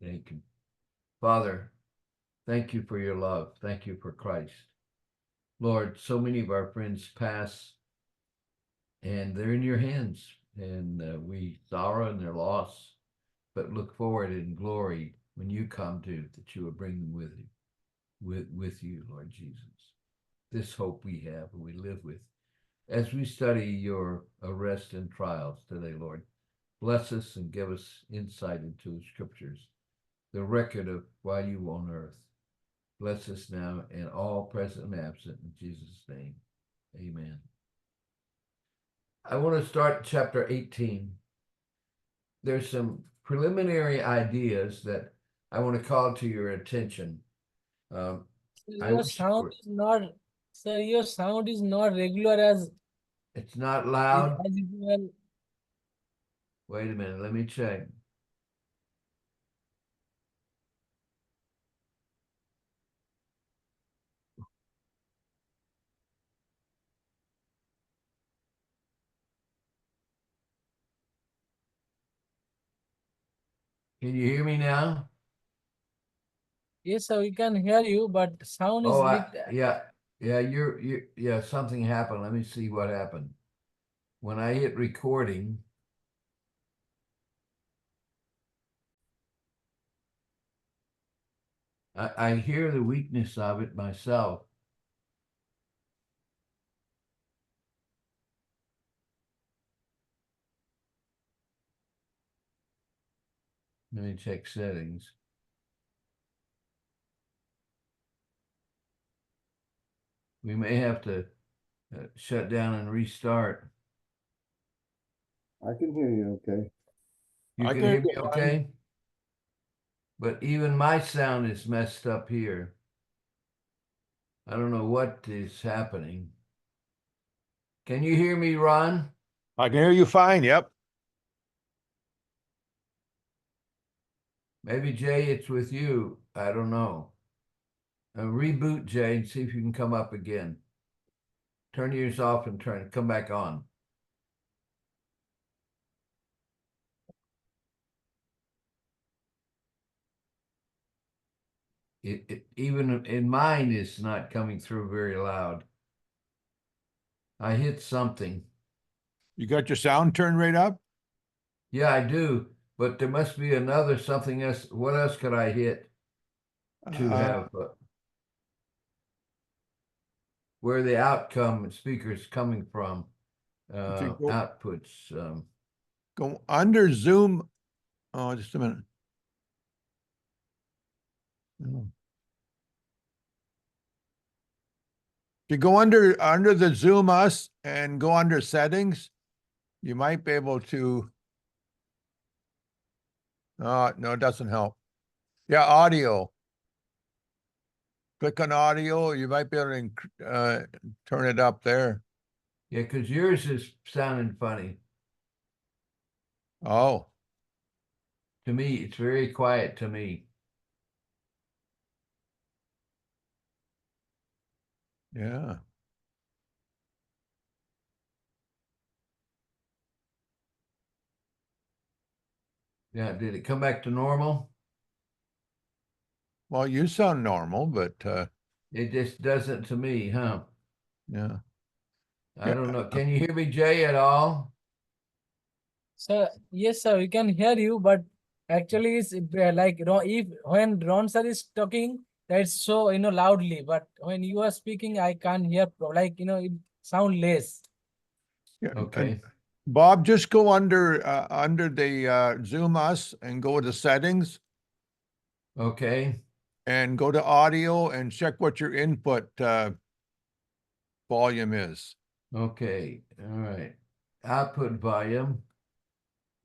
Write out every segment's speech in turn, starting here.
Thank you. Father, thank you for your love. Thank you for Christ. Lord, so many of our friends pass and they're in your hands, and we sorrow in their loss, but look forward in glory when you come to, that you will bring them with you, Lord Jesus. This hope we have and we live with. As we study your arrest and trials today, Lord, bless us and give us insight into the scriptures, the record of while you on earth. Bless us now and all present and absent in Jesus' name. Amen. I want to start chapter 18. There's some preliminary ideas that I want to call to your attention. Your sound is not, sir, your sound is not regular as it's not loud. as usual. Wait a minute, let me check. Can you hear me now? Yes, sir, we can hear you, but sound is yeah, something happened. Let me see what happened. When I hit recording, I hear the weakness of it myself. Let me check settings. We may have to shut down and restart. I can hear you okay. You can hear me okay? But even my sound is messed up here. I don't know what is happening. Can you hear me, Ron? I can hear you fine, yep. Maybe, Jay, it's with you. I don't know. Reboot, Jay, and see if you can come up again. Turn yours off and come back on. It even in mine is not coming through very loud. I hit something. You got your sound turned right up? Yeah, I do, but there must be another something else. What else could I hit to have where the outcome speakers coming from? Outputs. Go under Zoom. Oh, just a minute. If you go under the Zoom Us and go under settings, you might be able to. No, it doesn't help. Yeah, audio. Click on audio. You might be able to turn it up there. Yeah, because yours is sounding funny. Oh. To me, it's very quiet to me. Yeah. Yeah, did it come back to normal? Well, you sound normal, but it just doesn't to me, huh? Yeah. I don't know. Can you hear me, Jay, at all? Sir, yes, sir, we can hear you, but actually it's like if when Ron sir is talking, that's so loudly, but when you are speaking, I can't hear it sound less. Yeah. Okay. Bob, just go under the Zoom Us and go to settings. Okay. And go to audio and check what your input volume is. Okay. All right. Output volume.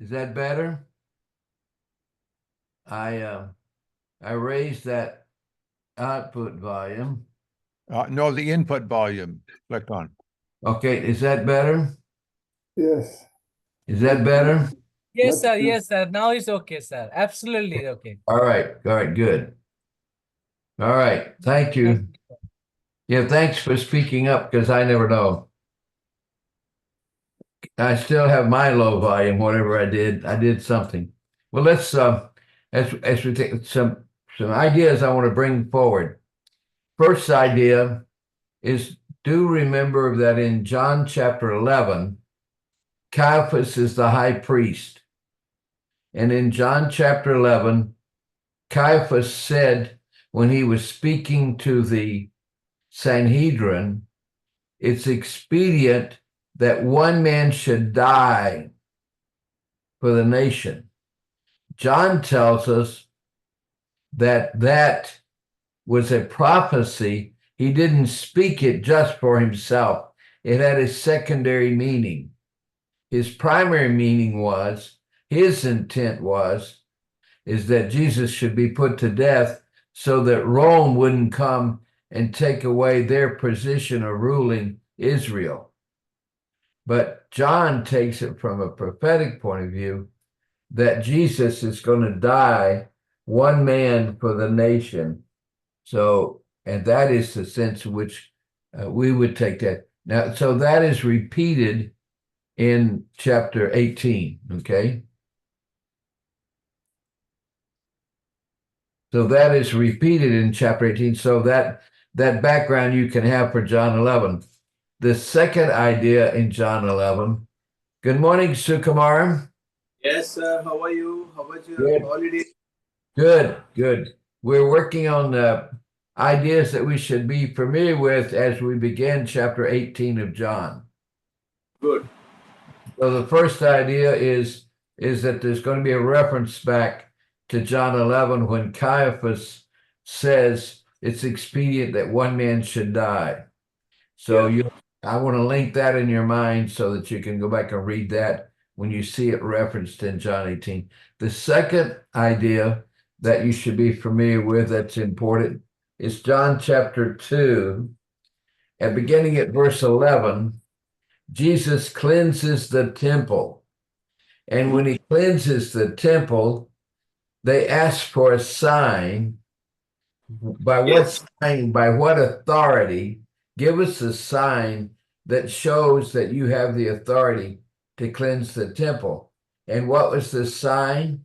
Is that better? I raised that output volume. No, the input volume. Click on. Okay. Is that better? Yes. Is that better? Yes, sir. Yes, sir. Now it's okay, sir. Absolutely okay. All right. All right. Good. All right. Thank you. Yeah, thanks for speaking up because I never know. I still have my low volume, whatever I did something. Well, let's as we take some ideas I want to bring forward. First idea is, do remember that in John chapter 11, Caiaphas is the high priest. And in John chapter 11, Caiaphas said, when he was speaking to the Sanhedrin, it's expedient that one man should die for the nation. John tells us that that was a prophecy. He didn't speak it just for himself. It had a secondary meaning. His primary meaning was, his intent is that Jesus should be put to death so that Rome wouldn't come and take away their position of ruling Israel. But John takes it from a prophetic point of view that Jesus is going to die, one man for the nation. So, and that is the sense in which we would take that. Now, so that is repeated in chapter 18, okay? So that is repeated in chapter 18. So that background you can have for John 11. The second idea in John 11. Good morning, Sukumar. Yes, sir. How are you? How was your Good. holiday? Good. We're working on the ideas that we should be familiar with as we begin chapter 18 of John. Good. So the first idea is that there's going to be a reference back to John 11 when Caiaphas says it's expedient that one man should die. So I want to link that in your mind so that you can go back and read that when you see it referenced in John 18. The second idea that you should be familiar with that's important is John chapter 2, and beginning at verse 11, Jesus cleanses the temple. And when he cleanses the temple, they ask for a sign. By what sign, by what authority? Give us a sign that shows that you have the authority to cleanse the temple. And what was the sign?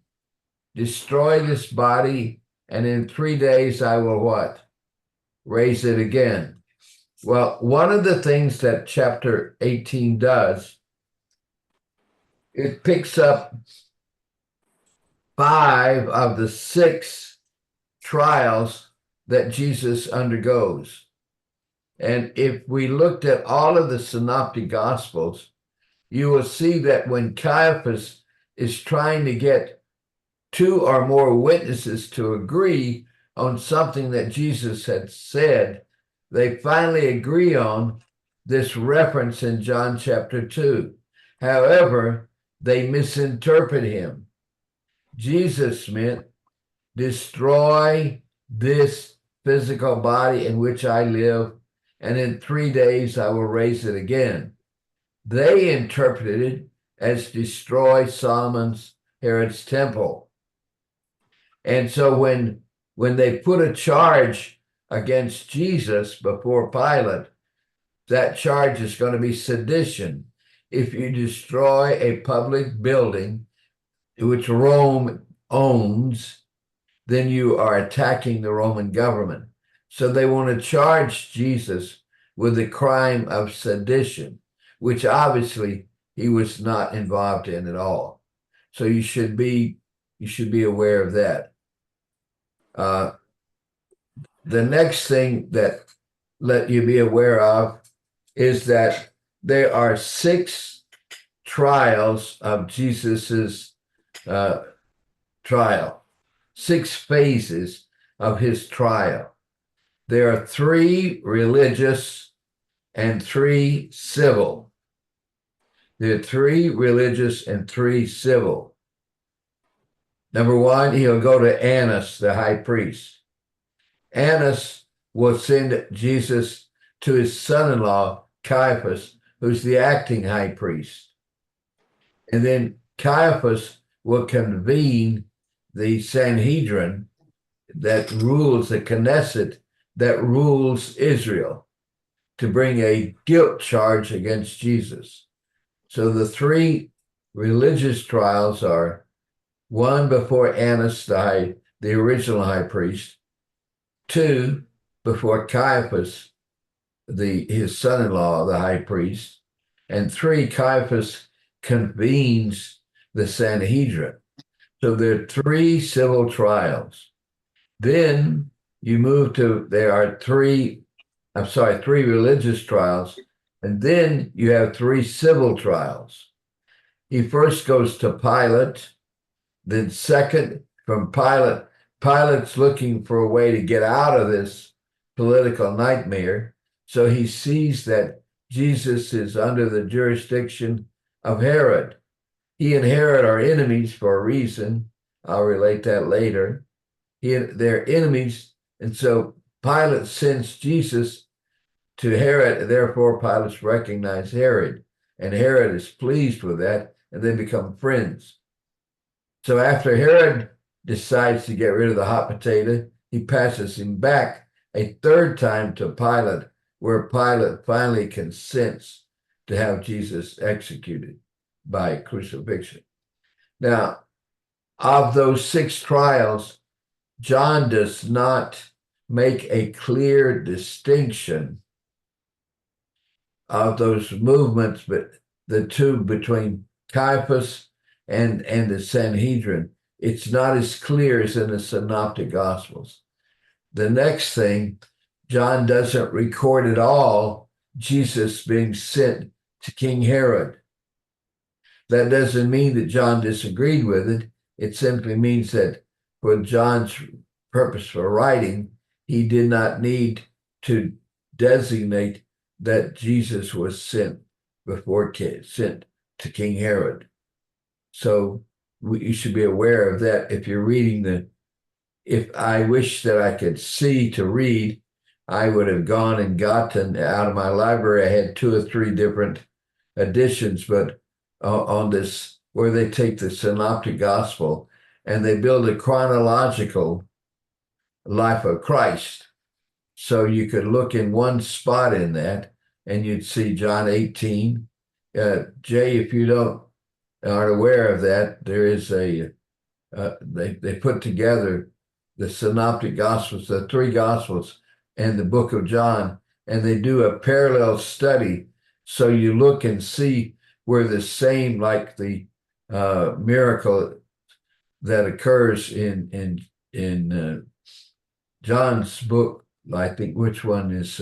Destroy this body, and in 3 days I will what? Raise it again. Well, one of the things that chapter 18 does, it picks up 5 of the 6 trials that Jesus undergoes. And if we looked at all of the synoptic gospels, you will see that when Caiaphas is trying to get 2 or more witnesses to agree on something that Jesus had said, they finally agree on this reference in John chapter 2. However, they misinterpret him. Jesus meant, destroy this physical body in which I live, and in 3 days I will raise it again. They interpreted it as destroy Herod's temple. And so when they put a charge against Jesus before Pilate, that charge is going to be sedition. If you destroy a public building which Rome owns, then you are attacking the Roman government. So they want to charge Jesus with the crime of sedition, which obviously he was not involved in at all. So you should be aware of that. The next thing that let you be aware of is that there are 6 trials of Jesus's trial, 6 phases of his trial. There are 3 religious and 3 civil. There are 3 religious and 3 civil. Number 1, he'll go to Annas, the high priest. Annas will send Jesus to his son-in-law, Caiaphas, who's the acting high priest. And then Caiaphas will convene the Sanhedrin that rules the Knesset, that rules Israel, to bring a guilt charge against Jesus. So the 3 religious trials are One before Annas, the original high priest. Two before Caiaphas, his son-in-law, the high priest. And three, Caiaphas convenes the Sanhedrin. So there are three civil trials. Then you move to, there are three religious trials, and then you have three civil trials. He first goes to Pilate, then second from Pilate. Pilate's looking for a way to get out of this political nightmare. So he sees that Jesus is under the jurisdiction of Herod. He and Herod are enemies for a reason. I'll relate that later. They're enemies, and so Pilate sends Jesus to Herod. Therefore, Pilate recognizes Herod, and Herod is pleased with that, and they become friends. So after Herod decides to get rid of the hot potato, he passes him back a third time to Pilate, where Pilate finally consents to have Jesus executed by crucifixion. Now, of those six trials, John does not make a clear distinction of those movements, but the two between Caiaphas and the Sanhedrin. It's not as clear as in the Synoptic Gospels. The next thing, John doesn't record at all Jesus being sent to King Herod. That doesn't mean that John disagreed with it. It simply means that for John's purpose for writing, he did not need to designate that Jesus was sent to King Herod. So you should be aware of that if you're reading if I wish that I could see to read, I would have gone and gotten out of my library. I had 2 or 3 different editions, but on this, where they take the Synoptic Gospel and they build a chronological life of Christ. So you could look in one spot in that and you'd see John 18. Jay, if you aren't aware of that, there is they put together the Synoptic Gospels, the 3 Gospels and the book of John, and they do a parallel study. So you look and see where the same, like the miracle that occurs in John's book, I think which one is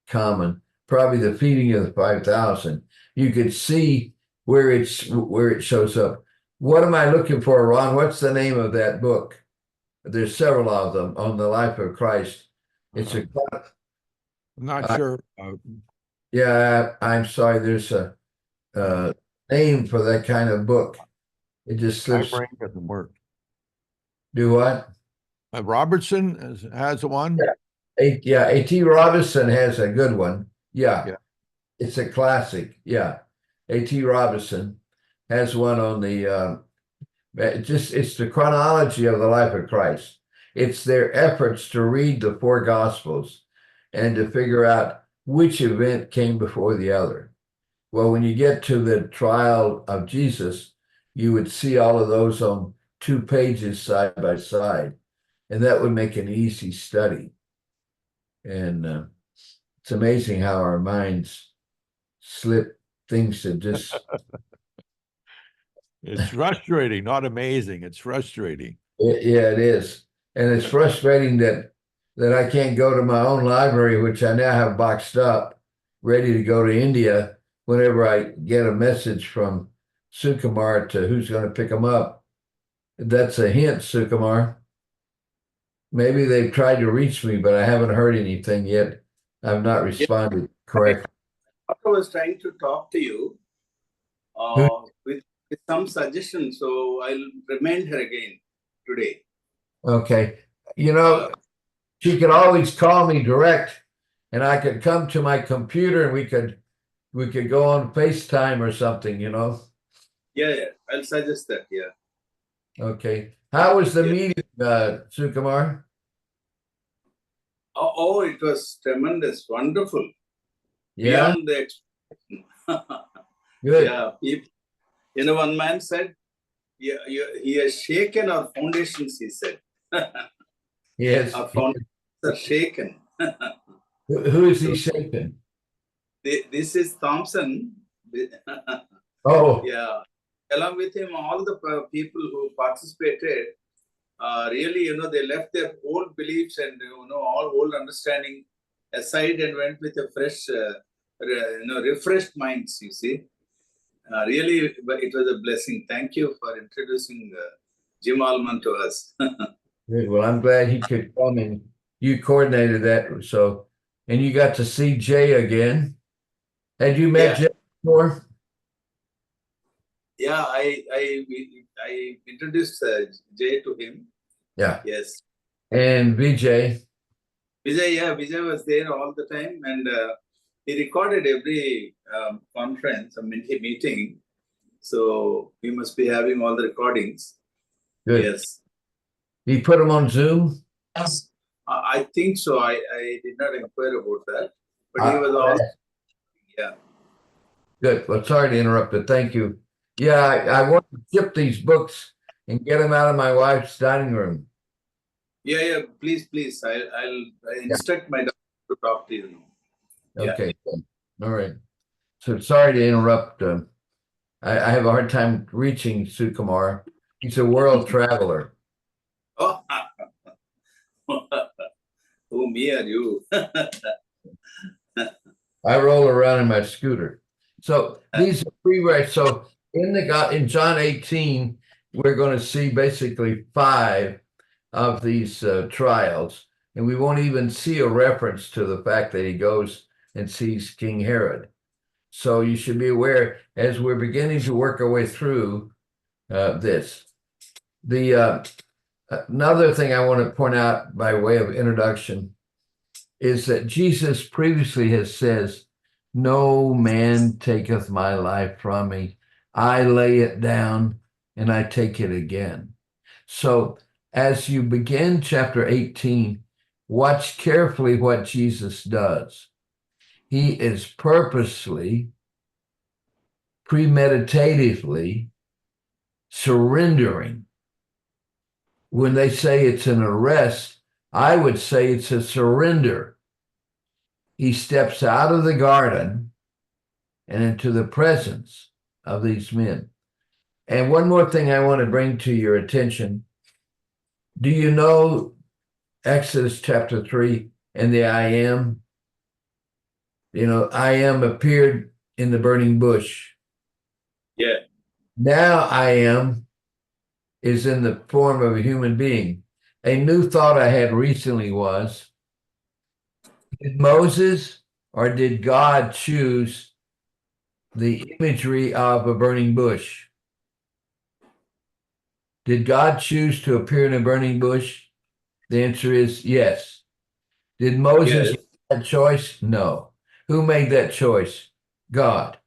common, probably the feeding of the 5,000. You could see where it shows up. What am I looking for, Ron? What's the name of that book? There's several of them on the life of Christ. It's I'm not sure. Yeah, I'm sorry. There's a name for that kind of book. It just My slips. brain doesn't work. Do what? Robertson has one. Yeah, A.T. Robinson has a good one. Yeah. Yeah. It's a classic. Yeah. A.T. Robinson has one on the it's the chronology of the life of Christ. It's their efforts to read the 4 Gospels and to figure out which event came before the other. Well, when you get to the trial of Jesus, you would see all of those on 2 pages side by side, and that would make an easy study. And it's amazing how our minds slip things to just. It's frustrating, not amazing. It's frustrating. Yeah, it is. And it's frustrating that I can't go to my own library, which I now have boxed up, ready to go to India whenever I get a message from Sukumar to who's going to pick them up. That's a hint, Sukumar. Maybe they've tried to reach me, but I haven't heard anything yet. I've not responded correctly. I was trying to talk to you with some suggestions, so I'll remind her again today. Okay. You know, she could always call me direct and I could come to my computer and we could go on FaceTime or something, you know. Yeah, I'll suggest that. Yeah. Okay. How was the meeting, Sukumar? Oh, it was tremendous, wonderful. Yeah. Beyond the expectation. Good. Yeah. One man said he has shaken our foundations, he said. Yes. Our foundations are shaken. Who is he shaking? This is Thompson. Oh, Yeah. Along with him, all the people who participated, really, they left their old beliefs and, all old understanding aside and went with a fresh, refreshed minds, you see. Really, but it was a blessing. Thank you for introducing Jim Allman to us. good. Well, I'm glad he could come and you coordinated that. So, and you got to see Jay again. Had you met Yeah. Jay before? Yeah, I introduced Jay to him. Yeah. Yes. And Vijay. Vijay was there all the time, and he recorded every conference, meeting. So he must be having all the recordings. Good. Yes. He put him on Zoom? I think so. I did not inquire about that, but he was all. Yeah. Good. Well, sorry to interrupt, but thank you. Yeah, I want to ship these books and get them out of my wife's dining room. Yeah. Please. I'll instruct my doctor to talk to you. Yeah. Okay. All right. So sorry to interrupt. I have a hard time reaching Sukumar. He's a world traveler. Oh, who me or you? I roll around in my scooter. So these are pre-writes. So in John 18, we're going to see basically 5 of these trials, and we won't even see a reference to the fact that he goes and sees King Herod. So you should be aware as we're beginning to work our way through this. Another thing I want to point out by way of introduction is that Jesus previously has says, "No man taketh my life from me. I lay it down and I take it again." So as you begin chapter 18, watch carefully what Jesus does. He is purposely, premeditatively surrendering. When they say it's an arrest, I would say it's a surrender. He steps out of the garden and into the presence of these men. And one more thing I want to bring to your attention. Do you know Exodus chapter 3 and the I am? I am appeared in the burning bush. Yeah. Now I am is in the form of a human being. A new thought I had recently was, did Moses or did God choose the imagery of a burning bush? Did God choose to appear in a burning bush? The answer is yes. Did Moses make that choice? No. Who made that choice? God.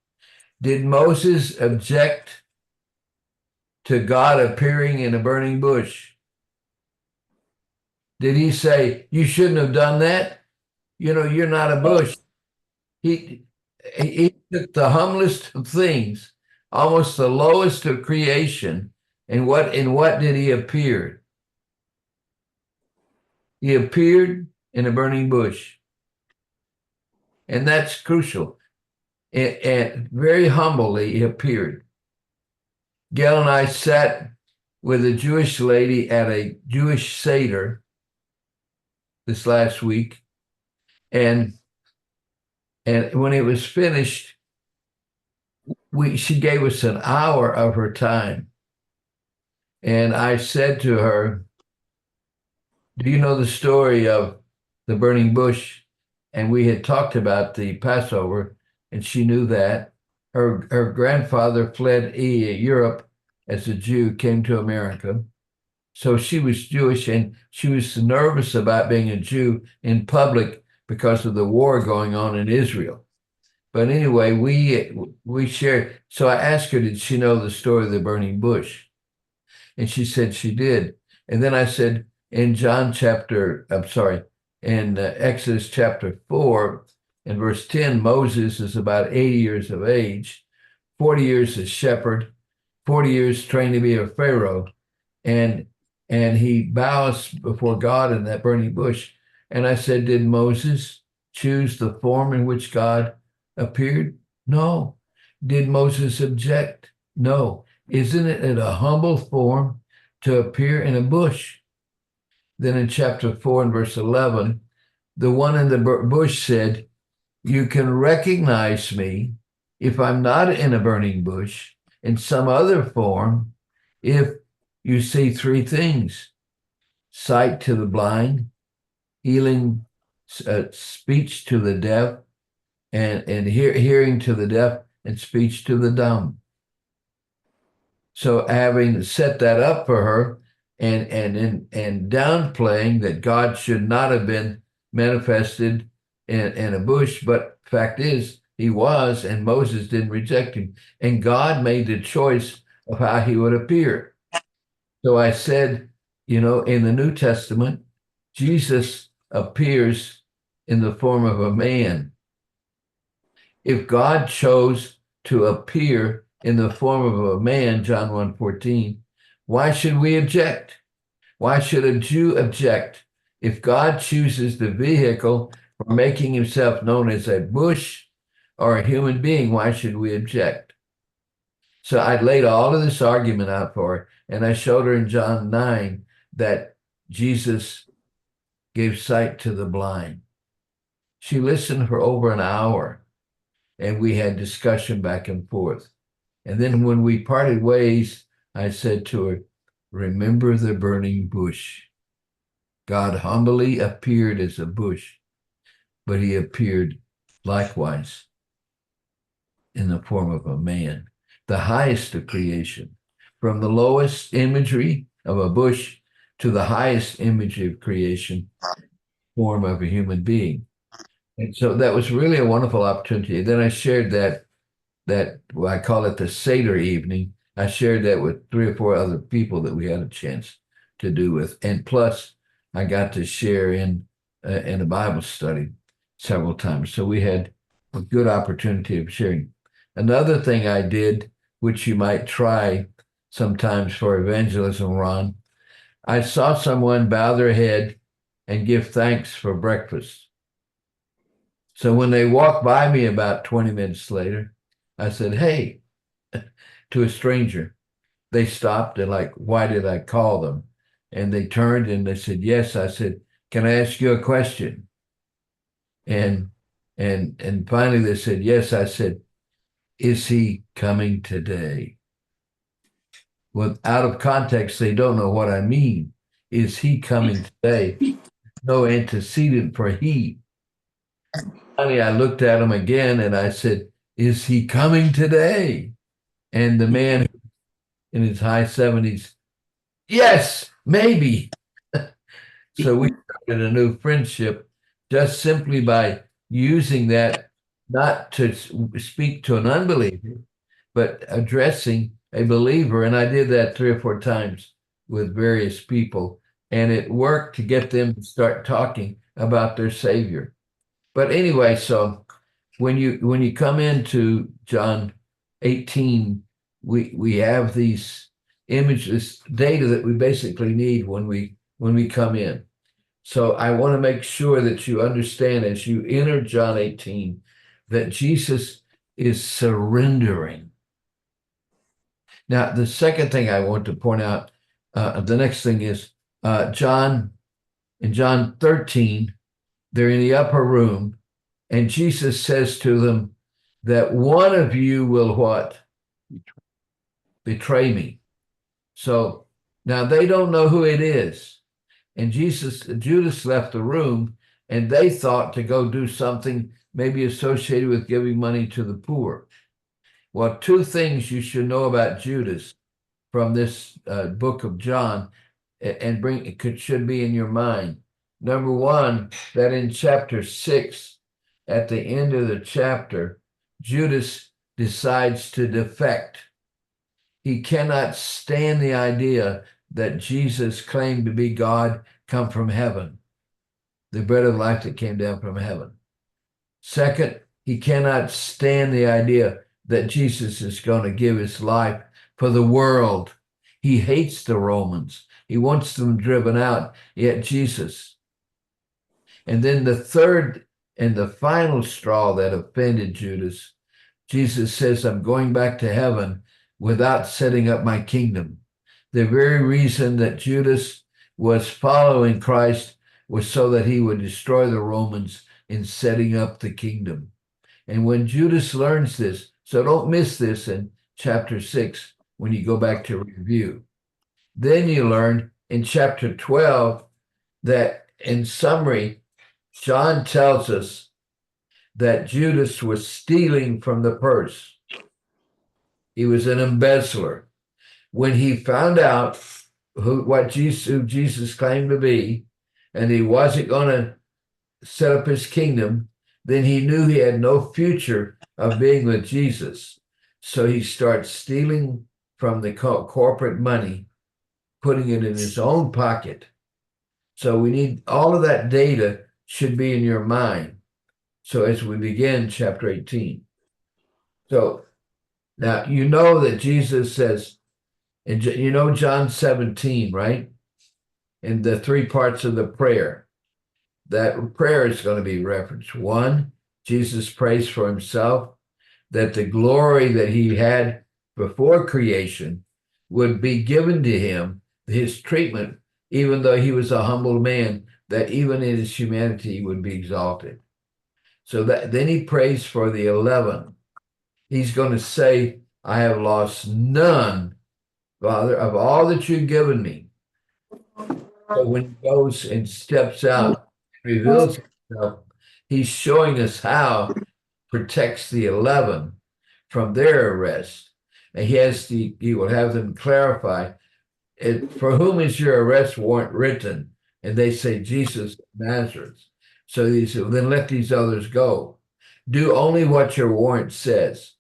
Did Moses object to God appearing in a burning bush? Did he say, "You shouldn't have done that? You're not a bush"? He took the humblest of things, almost the lowest of creation, and in what did he appear? He appeared in a burning bush. And that's crucial. And very humbly he appeared. Gail and I sat with a Jewish lady at a Jewish Seder this last week. And when it was finished, she gave us an hour of her time. And I said to her, "Do you know the story of the burning bush?" And we had talked about the Passover, and she knew that. Her grandfather fled Europe as a Jew, came to America. So she was Jewish, and she was nervous about being a Jew in public because of the war going on in Israel. But anyway, we shared. So I asked her, did she know the story of the burning bush? And she said she did. And then I said, in Exodus chapter 4 and verse 10, Moses is about 80 years of age, 40 years as shepherd, 40 years trained to be a Pharaoh, and he bows before God in that burning bush. And I said, did Moses choose the form in which God appeared? No. Did Moses object? No. Isn't it a humble form to appear in a bush? Then in chapter 4 and verse 11, the one in the bush said, you can recognize me if I'm not in a burning bush, in some other form, if you see three things: sight to the blind, healing, speech to the deaf, and hearing to the deaf, and speech to the dumb. So having set that up for her, and downplaying that God should not have been manifested in a bush, but fact is he was, and Moses didn't reject him, and God made the choice of how he would appear. So I said, in the New Testament, Jesus appears in the form of a man. If God chose to appear in the form of a man, John 1:14, why should we object? Why should a Jew object? If God chooses the vehicle for making himself known as a bush or a human being, why should we object? So I laid all of this argument out for her, and I showed her in John 9 that Jesus gave sight to the blind. She listened for over an hour, and we had discussion back and forth. And then when we parted ways, I said to her, remember the burning bush. God humbly appeared as a bush, but he appeared likewise in the form of a man, the highest of creation, from the lowest imagery of a bush to the highest imagery of creation, form of a human being. And so that was really a wonderful opportunity. And then I shared that well, I call it the Seder evening. I shared that with 3 or 4 other people that we had a chance to do with. And plus, I got to share in a Bible study several times. So we had a good opportunity of sharing. Another thing I did, which you might try sometimes for evangelism, Ron, I saw someone bow their head and give thanks for breakfast. So when they walked by me about 20 minutes later, I said, hey, to a stranger. They stopped and like, why did I call them? And they turned and they said, yes. I said, can I ask you a question? And finally they said, yes. I said, is he coming today? Well, out of context, they don't know what I mean. Is he coming today? No antecedent for he. Finally, I looked at him again and I said, is he coming today? And the man in his high 70s, yes, maybe. So we started a new friendship just simply by using that, not to speak to an unbeliever, but addressing a believer. And I did that 3 or 4 times with various people, and it worked to get them to start talking about their Savior. But anyway, so when you come into John 18, we have these images, data that we basically need when we come in. So I want to make sure that you understand as you enter John 18 that Jesus is surrendering. Now, the second thing I want to point out, the next thing is in John 13, they're in the upper room, and Jesus says to them that one of you will what? Betray me. So now they don't know who it is. And Judas left the room, and they thought to go do something maybe associated with giving money to the poor. Well, 2 things you should know about Judas from this book of John, and should be in your mind. Number 1, that in chapter 6, at the end of the chapter, Judas decides to defect. He cannot stand the idea that Jesus claimed to be God come from heaven, the bread of life that came down from heaven. Second, he cannot stand the idea that Jesus is going to give his life for the world. He hates the Romans. He wants them driven out, yet Jesus. And then the third and the final straw that offended Judas, Jesus says, I'm going back to heaven without setting up my kingdom. The very reason that Judas was following Christ was so that he would destroy the Romans in setting up the kingdom. And when Judas learns this, so don't miss this in chapter 6 when you go back to review. Then you learn in chapter 12 that in summary, John tells us that Judas was stealing from the purse. He was an embezzler. When he found out who Jesus claimed to be, and he wasn't going to set up his kingdom, then he knew he had no future of being with Jesus. So he starts stealing from the corporate money, putting it in his own pocket. So we need all of that data should be in your mind. So as we begin chapter 18. So now you know that Jesus says, and you know John 17, right? In the three parts of the prayer. That prayer is going to be referenced. One, Jesus prays for himself that the glory that he had before creation would be given to him, his treatment, even though he was a humble man, that even in his humanity he would be exalted. So that then he prays for the 11. He's going to say, I have lost none, Father, of all that you've given me. So when he goes and steps out, reveals himself, he's showing us how protects the 11 from their arrest. And he will have them clarify, for whom is your arrest warrant written? And they say, Jesus of Nazareth. So he said, then let these others go. Do only what your warrant says.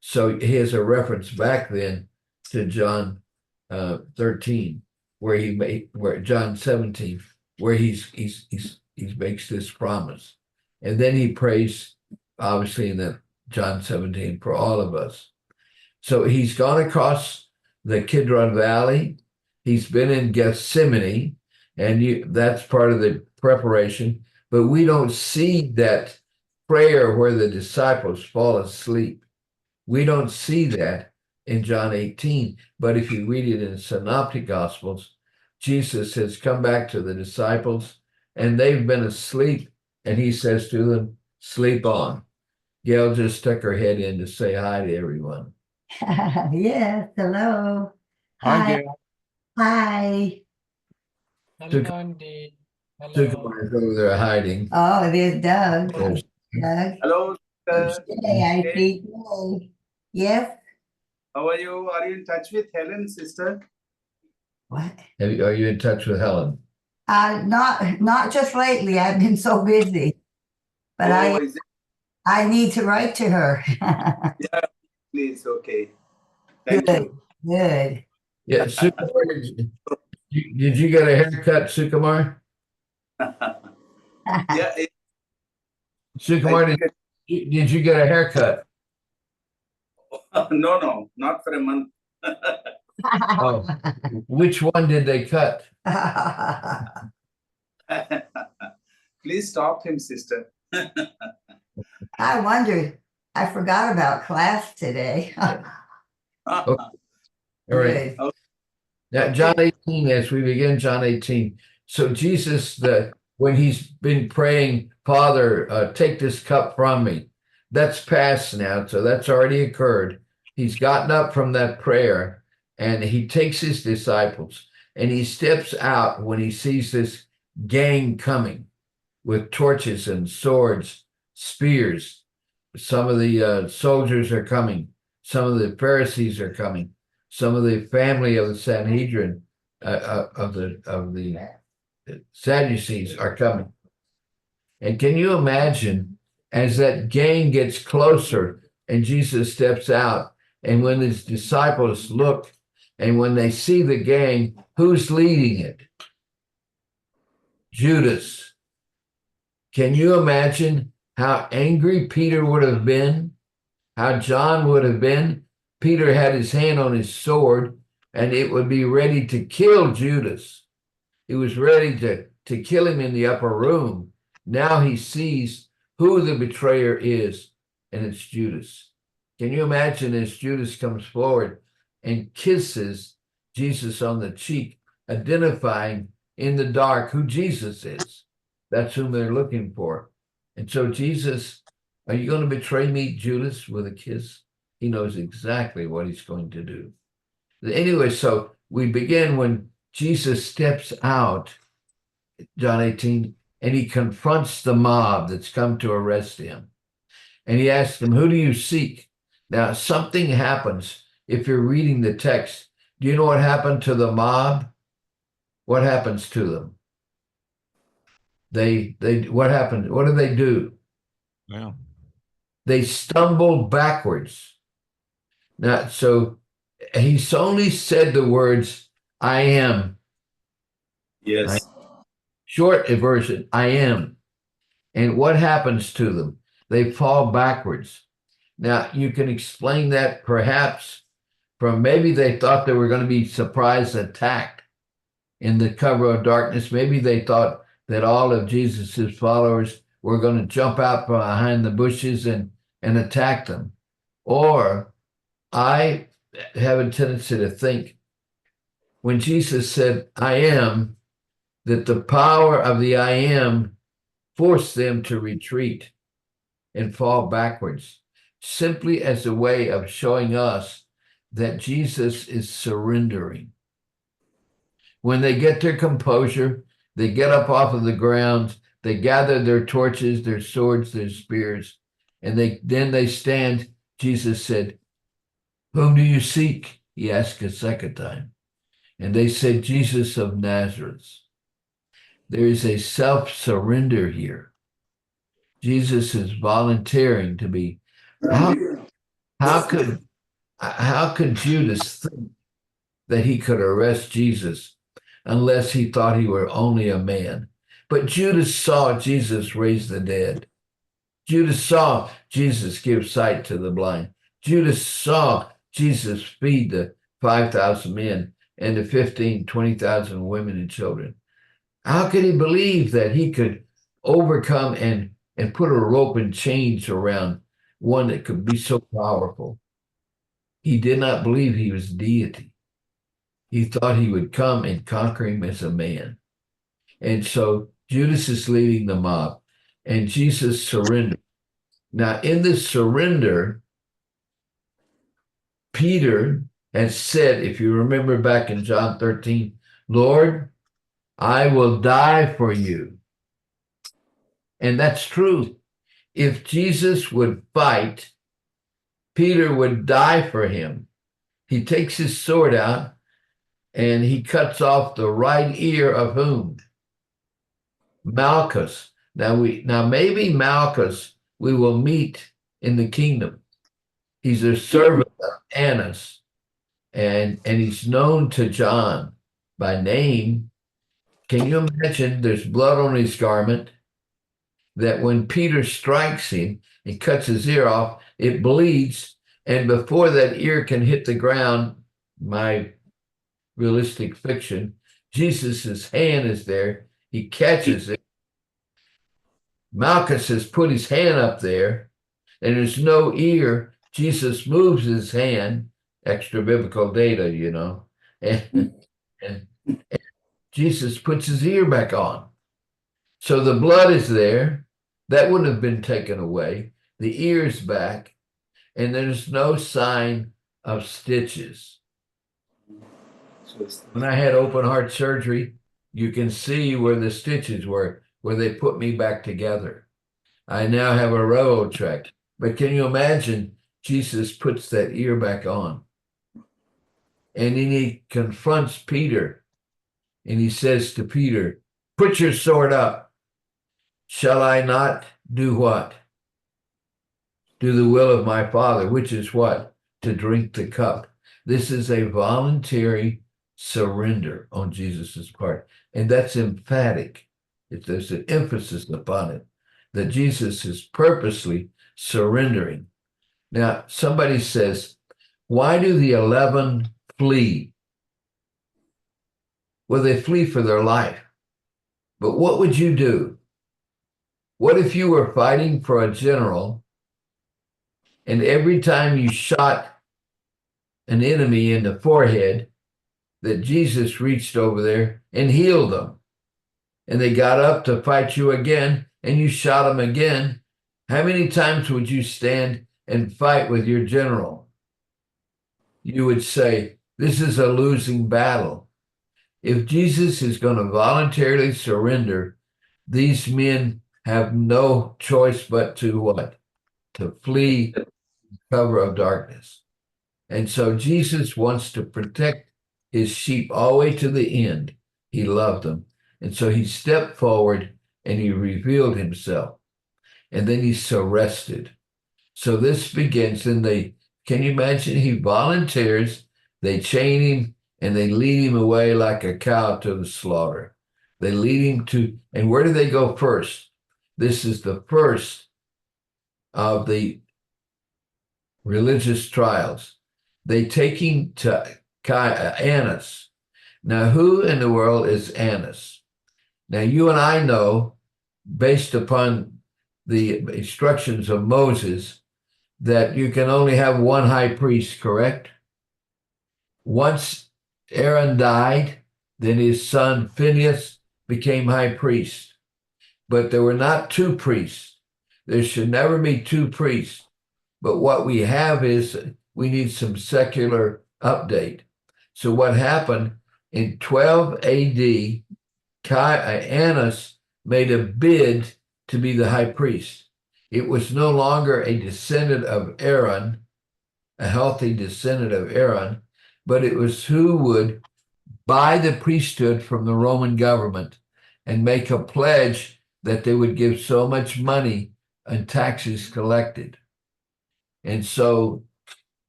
So he has a reference back then to John 13, where John 17, where he makes this promise. And then he prays, obviously, in the John 17 for all of us. So he's gone across the Kidron Valley. He's been in Gethsemane, and that's part of the preparation. But we don't see that prayer where the disciples fall asleep. We don't see that in John 18. But if you read it in the Synoptic Gospels, Jesus has come back to the disciples, and they've been asleep, and he says to them, sleep on. Gail just stuck her head in to say hi to everyone. Yes, hello. Hi, Hi. Gail. Hi. Hello, Took- Auntie. Hello. Sycamore is over there hiding. Oh, there's Doug. There's- Doug. Hello, Hey, I see you. Yes. how are you? Are you in touch with Helen, sister? What? Are you in touch with Helen? Not just lately. I've been so busy. But Oh, is it? I need to write to her. Please, okay. Thank Good. you. Good. Yeah, Sycamore, did you get a haircut, Sycamore? Yeah, Sycamore, did you get a haircut? no, not for a month. Oh, which one did they cut? Please stop him, sister. I wondered. I forgot about class today. All right. Good. Now, John 18, as we begin John 18. So Jesus, when he's been praying, Father, take this cup from me. That's past now, so that's already occurred. He's gotten up from that prayer, and he takes his disciples, and he steps out when he sees this gang coming with torches and swords, spears. Some of the soldiers are coming. Some of the Pharisees are coming. Some of the family of the Sanhedrin, of the Sadducees are coming. And can you imagine as that gang gets closer and Jesus steps out, and when his disciples look and when they see the gang, who's leading it? Judas. Can you imagine how angry Peter would have been? How John would have been Peter had his hand on his sword and it would be ready to kill Judas. He was ready to kill him in the upper room. Now he sees who the betrayer is, and it's Judas. Can you imagine as Judas comes forward and kisses Jesus on the cheek, identifying in the dark who Jesus is? That's whom they're looking for. And so Jesus, are you going to betray me, Judas, with a kiss? He knows exactly what he's going to do. Anyway, so we begin when Jesus steps out, John 18, and he confronts the mob that's come to arrest him. And he asks them, who do you seek? Now, something happens if you're reading the text. Do you know what happened to the mob? What happens to them? What happened? What do they do? Yeah. They stumble backwards. Now, so he's only said the words, I am. Yes. Short version, I am. And what happens to them? They fall backwards. Now, you can explain that perhaps from maybe they thought they were going to be surprise attacked in the cover of darkness. Maybe they thought that all of Jesus's followers were going to jump out from behind the bushes and attack them. Or I have a tendency to think when Jesus said, I am, that the power of the I am forced them to retreat and fall backwards, simply as a way of showing us that Jesus is surrendering. When they get their composure, they get up off of the ground, they gather their torches, their swords, their spears, and then they stand. Jesus said, whom do you seek? He asked a second time. And they said, Jesus of Nazareth. There is a self-surrender here. Jesus is volunteering to be. How could Judas think that he could arrest Jesus unless he thought he were only a man? But Judas saw Jesus raise the dead. Judas saw Jesus give sight to the blind. Judas saw Jesus feed the 5,000 men and the 20,000 women and children. How could he believe that he could overcome and put a rope and chains around one that could be so powerful? He did not believe he was deity. He thought he would come and conquer him as a man. And so Judas is leading the mob, and Jesus surrendered. Now, in this surrender, Peter has said, if you remember back in John 13, Lord, I will die for you. And that's true. If Jesus would fight, Peter would die for him. He takes his sword out and he cuts off the right ear of whom? Malchus. Now maybe Malchus we will meet in the kingdom. He's a servant of Annas, and he's known to John by name. Can you imagine there's blood on his garment, that when Peter strikes him and cuts his ear off, it bleeds, and before that ear can hit the ground, my realistic fiction, Jesus's hand is there. He catches it. Malchus has put his hand up there, and there's no ear. Jesus moves his hand, extra biblical data, you know, and Jesus puts his ear back on. So the blood is there. That wouldn't have been taken away. The ear's back, and there's no sign of stitches. When I had open heart surgery, you can see where the stitches were, where they put me back together. I now have a railroad track. But can you imagine Jesus puts that ear back on? And then he confronts Peter, and he says to Peter, put your sword up. Shall I not do what? Do the will of my Father, which is what? To drink the cup. This is a voluntary surrender on Jesus's part. And that's emphatic. There's an emphasis upon it, that Jesus is purposely surrendering. Now, somebody says, Why do the 11 flee? Well, they flee for their life. But what would you do? What if you were fighting for a general and every time you shot an enemy in the forehead, that Jesus reached over there and healed them? And they got up to fight you again and you shot them again. How many times would you stand and fight with your general? You would say, this is a losing battle. If Jesus is going to voluntarily surrender, these men have no choice but to what? To flee the cover of darkness. And so Jesus wants to protect his sheep all the way to the end. He loved them. And so he stepped forward and he revealed himself. And then he's arrested. So this begins, and can you imagine? He volunteers, they chain him, and they lead him away like a cow to the slaughter. They lead him to, and where do they go first? This is the first of the religious trials. They take him to Annas. Now, who in the world is Annas? Now, you and I know, based upon the instructions of Moses, that you can only have one high priest, correct? Once Aaron died, then his son Phinehas became high priest. But there were not two priests. There should never be two priests. But what we have is we need some secular update. So what happened in 12 AD, Annas made a bid to be the high priest. It was no longer a descendant of Aaron, a healthy descendant of Aaron, but it was who would buy the priesthood from the Roman government and make a pledge that they would give so much money and taxes collected. And so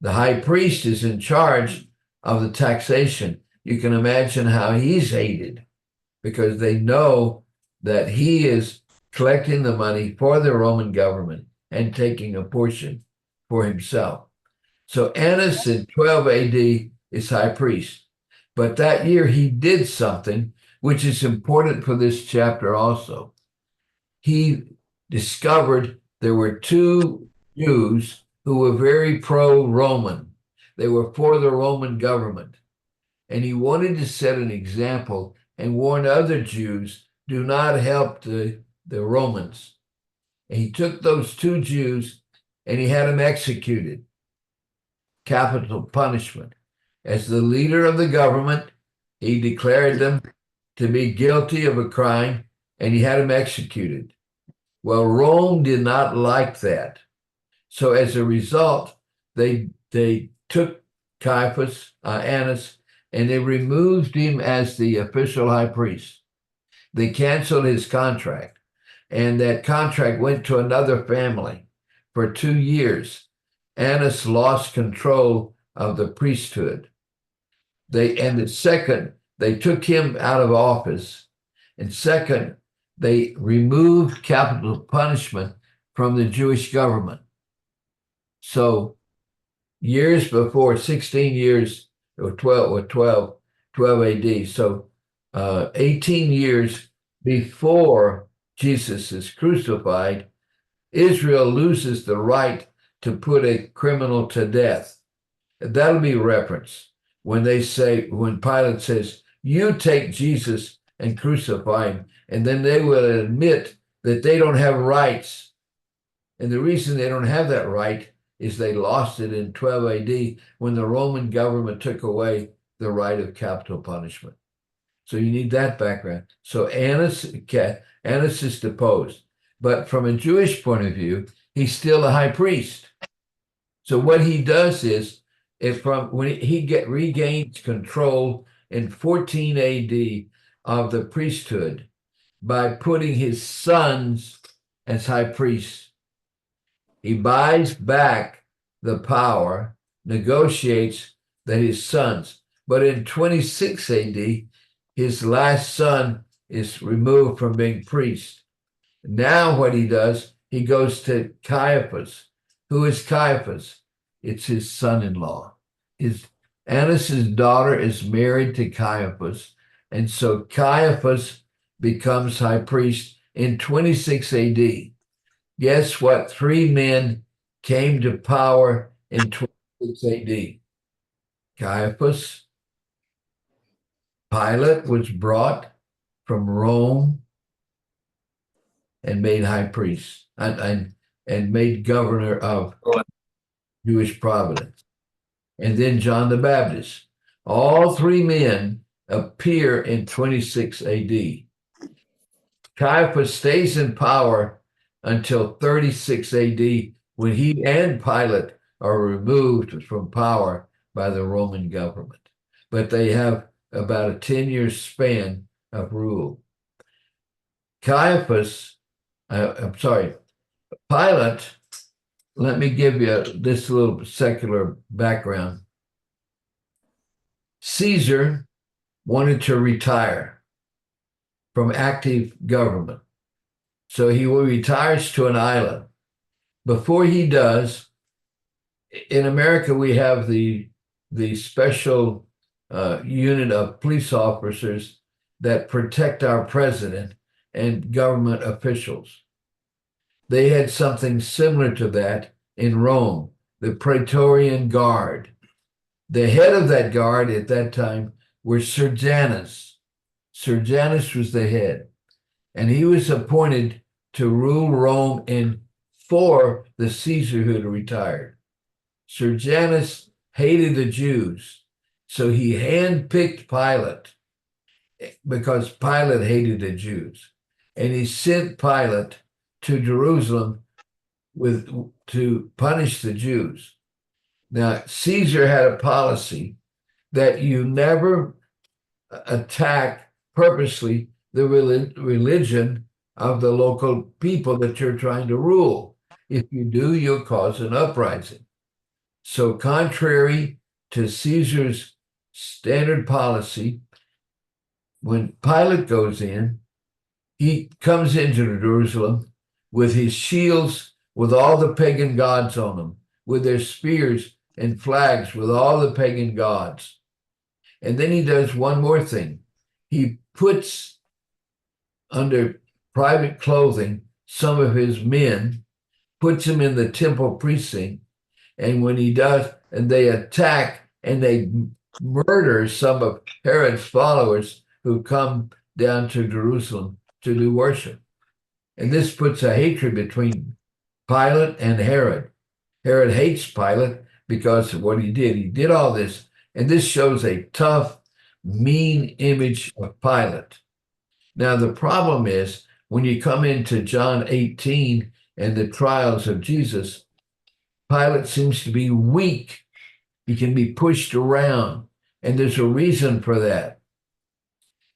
the high priest is in charge of the taxation. You can imagine how he's hated because they know that he is collecting the money for the Roman government and taking a portion for himself. So Annas in 12 AD is high priest. But that year he did something which is important for this chapter also. He discovered there were two Jews who were very pro-Roman. They were for the Roman government. And he wanted to set an example and warn other Jews, do not help the Romans. And he took those two Jews and he had them executed. Capital punishment. As the leader of the government, he declared them to be guilty of a crime and he had them executed. Well, Rome did not like that. So as a result, they took Annas, and they removed him as the official high priest. They canceled his contract, and that contract went to another family. For 2 years, Annas lost control of the priesthood. They took him out of office. And second, they removed capital punishment from the Jewish government. So years before, 16 years or 12 AD. So 18 years before Jesus is crucified, Israel loses the right to put a criminal to death. That'll be referenced when Pilate says, you take Jesus and crucify him, and then they will admit that they don't have rights. And the reason they don't have that right is they lost it in 12 AD when the Roman government took away the right of capital punishment. So you need that background. So Annas is deposed. But from a Jewish point of view, he's still a high priest. So what he does is, when he regains control in 14 AD of the priesthood by putting his sons as high priests, he buys back the power, negotiates that his sons. But in 26 AD, his last son is removed from being priest. Now what he does, he goes to Caiaphas. Who is Caiaphas? It's his son-in-law. Annas's daughter is married to Caiaphas, and so Caiaphas becomes high priest in 26 AD. Guess what? 3 men came to power in 26 AD. Caiaphas, Pilate was brought from Rome and made high priest and made governor of Jewish province. And then John the Baptist. All 3 men appear in 26 AD. Caiaphas stays in power until 36 AD, when he and Pilate are removed from power by the Roman government. But they have about a 10-year span of rule. Pilate, let me give you this little secular background. Caesar wanted to retire from active government. So he retires to an island. Before he does, in America, we have the special unit of police officers that protect our president and government officials. They had something similar to that in Rome, the Praetorian Guard. The head of that guard at that time was Sergianus. Sergianus was the head, and he was appointed to rule Rome for the Caesar who had retired. Sergianus hated the Jews, so he handpicked Pilate because Pilate hated the Jews, and he sent Pilate to Jerusalem to punish the Jews. Now, Caesar had a policy that you never attack purposely the religion of the local people that you're trying to rule. If you do, you'll cause an uprising. So contrary to Caesar's standard policy, when Pilate goes in, he comes into Jerusalem with his shields, with all the pagan gods on them, with their spears and flags, with all the pagan gods. And then he does one more thing. He puts under private clothing some of his men, puts them in the temple precinct, and when he does, and they attack and they murder some of Herod's followers who come down to Jerusalem to do worship. And this puts a hatred between Pilate and Herod. Herod hates Pilate because of what he did. He did all this, and this shows a tough, mean image of Pilate. Now, the problem is when you come into John 18 and the trials of Jesus, Pilate seems to be weak. He can be pushed around, and there's a reason for that.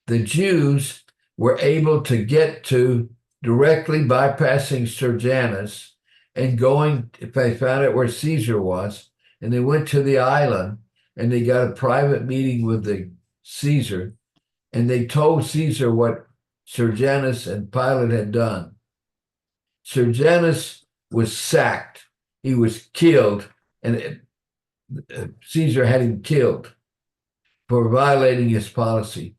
The Jews were able to get to directly bypassing Sergianus and going, if they found out where Caesar was, and they went to the island and they got a private meeting with the Caesar, and they told Caesar what Sergianus and Pilate had done. Sergianus was sacked. He was killed, and Caesar had him killed for violating his policy.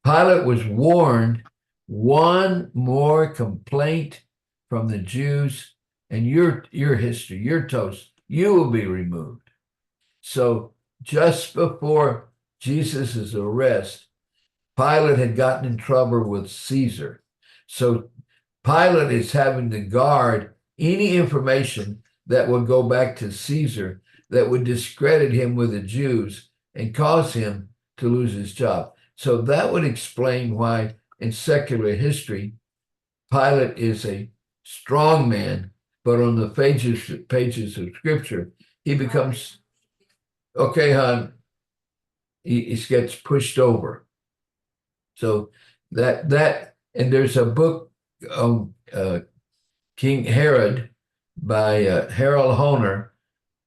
Pilate was warned, one more complaint from the Jews, and your history, your toast, you will be removed. So just before Jesus' arrest, Pilate had gotten in trouble with Caesar. So Pilate is having to guard any information that would go back to Caesar that would discredit him with the Jews and cause him to lose his job. So that would explain why in secular history, Pilate is a strong man, but on the pages of Scripture, he becomes, okay, hon, he gets pushed over. So that and there's a book on King Herod by Harold Hoehner,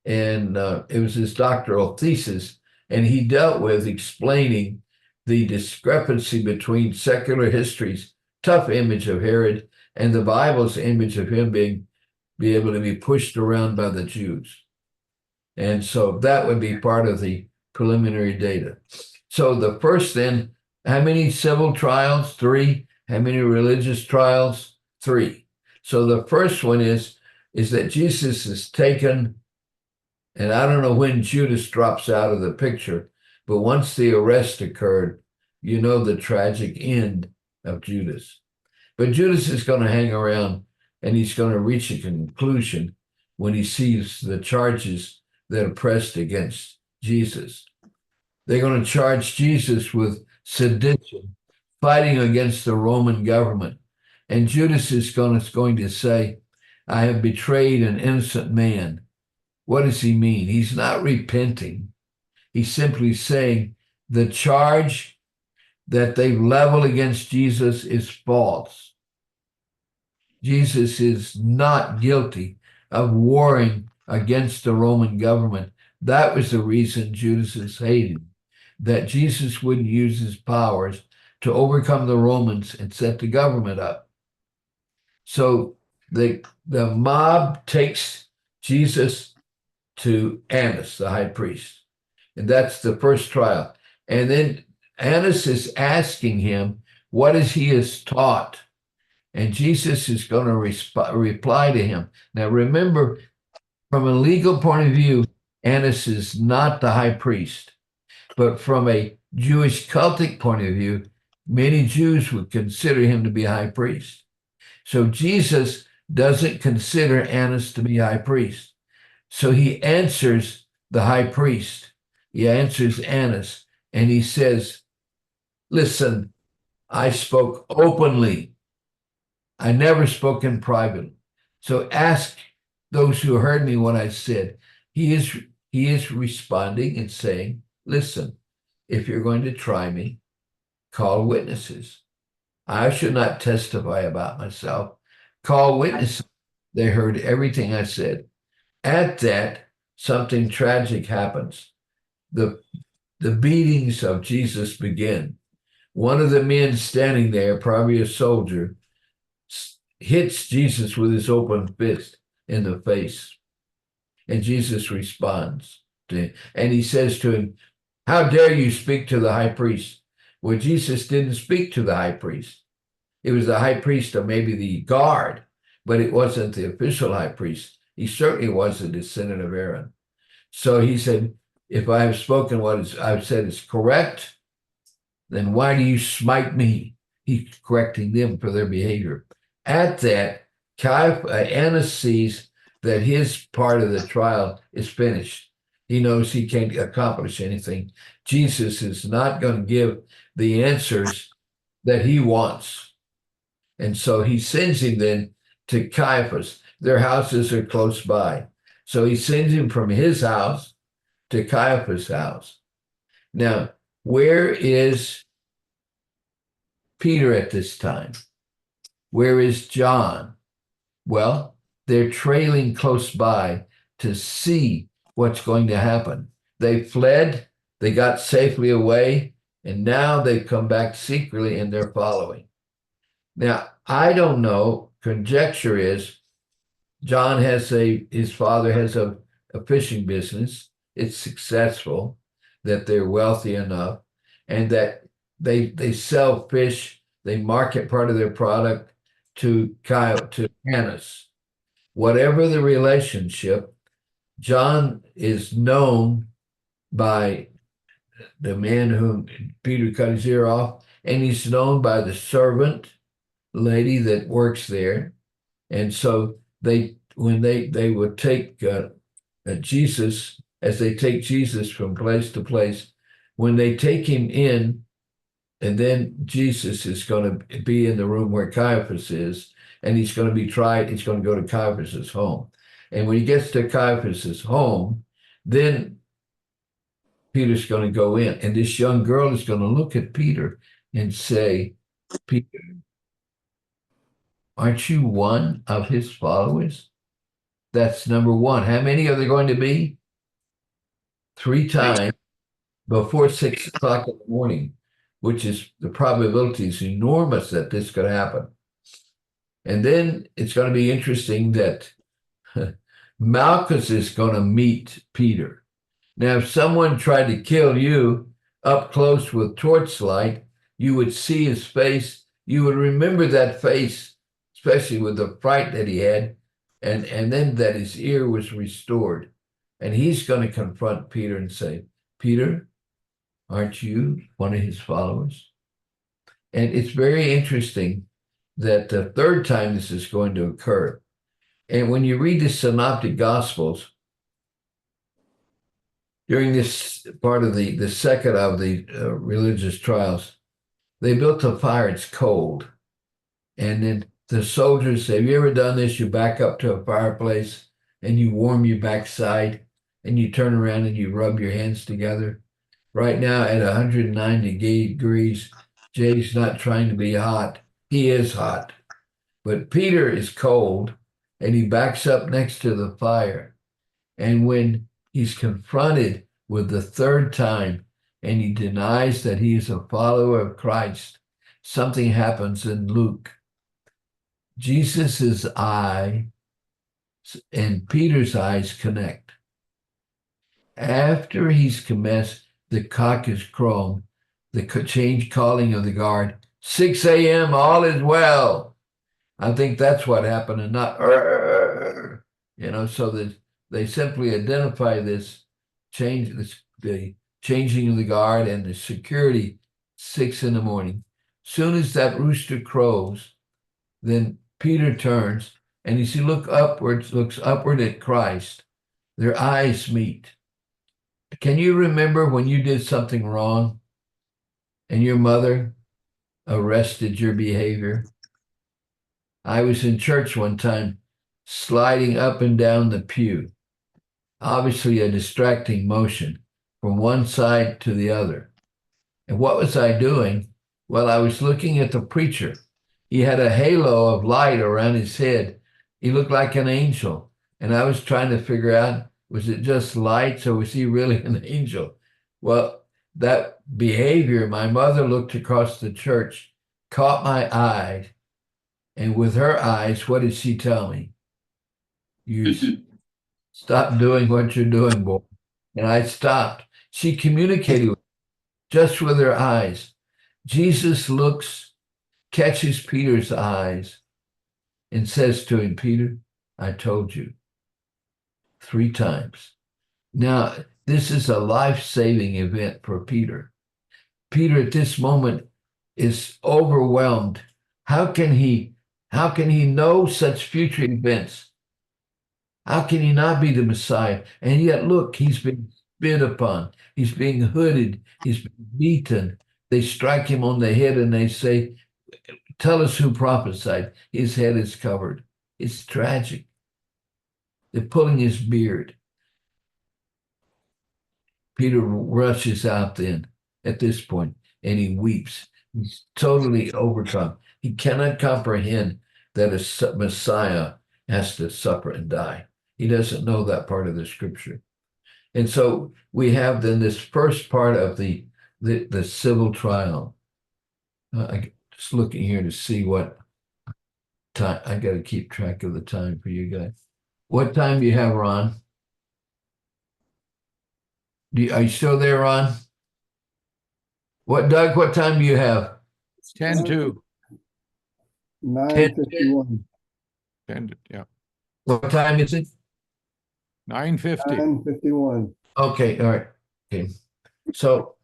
and it was his doctoral thesis, and he dealt with explaining the discrepancy between secular history's tough image of Herod and the Bible's image of him be able to be pushed around by the Jews. And so that would be part of the preliminary data. So the first then, how many civil trials? 3. How many religious trials? 3. So the first one is that Jesus is taken, and I don't know when Judas drops out of the picture, but once the arrest occurred, you know the tragic end of Judas. But Judas is going to hang around, and he's going to reach a conclusion when he sees the charges that are pressed against Jesus. They're going to charge Jesus with sedition, fighting against the Roman government. And Judas is going to say, I have betrayed an innocent man. What does he mean? He's not repenting. He's simply saying the charge that they level against Jesus is false. Jesus is not guilty of warring against the Roman government. That was the reason Judas is hated, that Jesus wouldn't use his powers to overcome the Romans and set the government up. So the mob takes Jesus to Annas, the high priest. And that's the first trial. And then Annas is asking him, what is he has taught? And Jesus is going to reply to him. Now, remember, from a legal point of view, Annas is not the high priest. But from a Jewish cultic point of view, many Jews would consider him to be high priest. So Jesus doesn't consider Annas to be high priest. So he answers the high priest. He answers Annas, and he says, listen, I spoke openly. I never spoke in private. So ask those who heard me what I said. He is responding and saying, listen, if you're going to try me, call witnesses. I should not testify about myself. Call witnesses. They heard everything I said. At that, something tragic happens. The beatings of Jesus begin. One of the men standing there, probably a soldier, hits Jesus with his open fist in the face. And Jesus responds to him. And he says to him, how dare you speak to the high priest? Well, Jesus didn't speak to the high priest. It was the high priest or maybe the guard, but it wasn't the official high priest. He certainly was a descendant of Aaron. So he said, if I have spoken what I've said is correct, then why do you smite me? He's correcting them for their behavior. At that, Annas sees that his part of the trial is finished. He knows he can't accomplish anything. Jesus is not going to give the answers that he wants. And so he sends him then to Caiaphas. Their houses are close by. So he sends him from his house to Caiaphas' house. Now, where is Peter at this time? Where is John? Well, they're trailing close by to see what's going to happen. They fled, they got safely away, and now they've come back secretly and they're following. Now, I don't know, conjecture is John has his father has a fishing business. It's successful, that they're wealthy enough, and that they sell fish, they market part of their product to Annas. Whatever the relationship, John is known by the man whom Peter cut his ear off, and he's known by the servant lady that works there. And so when they would take Jesus, as they take Jesus from place to place, when they take him in, and then Jesus is going to be in the room where Caiaphas is, and he's going to be tried. He's going to go to Caiaphas' home. And when he gets to Caiaphas' home, then Peter's going to go in. And this young girl is going to look at Peter and say, Peter, aren't you one of his followers? That's number one. How many are there going to be? 3 times before 6 o'clock in the morning, which is the probability is enormous that this could happen. And then it's going to be interesting that Malchus is going to meet Peter. Now, if someone tried to kill you up close with torchlight, you would see his face. You would remember that face, especially with the fright that he had, and then that his ear was restored. And he's going to confront Peter and say, Peter, aren't you one of his followers? And it's very interesting that the third time this is going to occur. And when you read the Synoptic Gospels, during this part of the second of the religious trials, they built a fire, it's cold. And then the soldiers say, have you ever done this? You back up to a fireplace and you warm your backside and you turn around and you rub your hands together. Right now at 190 degrees, Jay's not trying to be hot. He is hot. But Peter is cold and he backs up next to the fire. And when he's confronted with the third time and he denies that he is a follower of Christ, something happens in Luke. Jesus's eye and Peter's eyes connect. After he's commenced, the cock is crowing, the change calling of the guard, 6 a.m., all is well. I think that's what happened, and not, so that they simply identify this change, the changing of the guard and the security, 6 in the morning. Soon as that rooster crows, then Peter turns and he looks upward at Christ. Their eyes meet. Can you remember when you did something wrong and your mother arrested your behavior? I was in church one time, sliding up and down the pew, obviously a distracting motion from one side to the other. And what was I doing? Well, I was looking at the preacher. He had a halo of light around his head. He looked like an angel. And I was trying to figure out, was it just lights or was he really an angel? Well, that behavior, my mother looked across the church, caught my eye, and with her eyes, what did she tell me? You stop doing what you're doing, boy. And I stopped. She communicated just with her eyes. Jesus catches Peter's eyes and says to him, Peter, I told you 3 times. Now, this is a life-saving event for Peter. Peter at this moment is overwhelmed. How can he know such future events? How can he not be the Messiah? And yet, look, he's been spit upon. He's being hooded. He's been beaten. They strike him on the head and they say, tell us who prophesied. His head is covered. It's tragic. They're pulling his beard. Peter rushes out then at this point and he weeps. He's totally overcome. He cannot comprehend that a Messiah has to suffer and die. He doesn't know that part of the scripture. And so we have then this first part of the civil trial. I'm just looking here to see what time. I got to keep track of the time for you guys. What time do you have, Ron? Are you still there, Ron? Doug, what time do you have? 10-2. 9:51. 10, yeah. What time is it? 9:50. 9:51. Okay, all right. Okay. So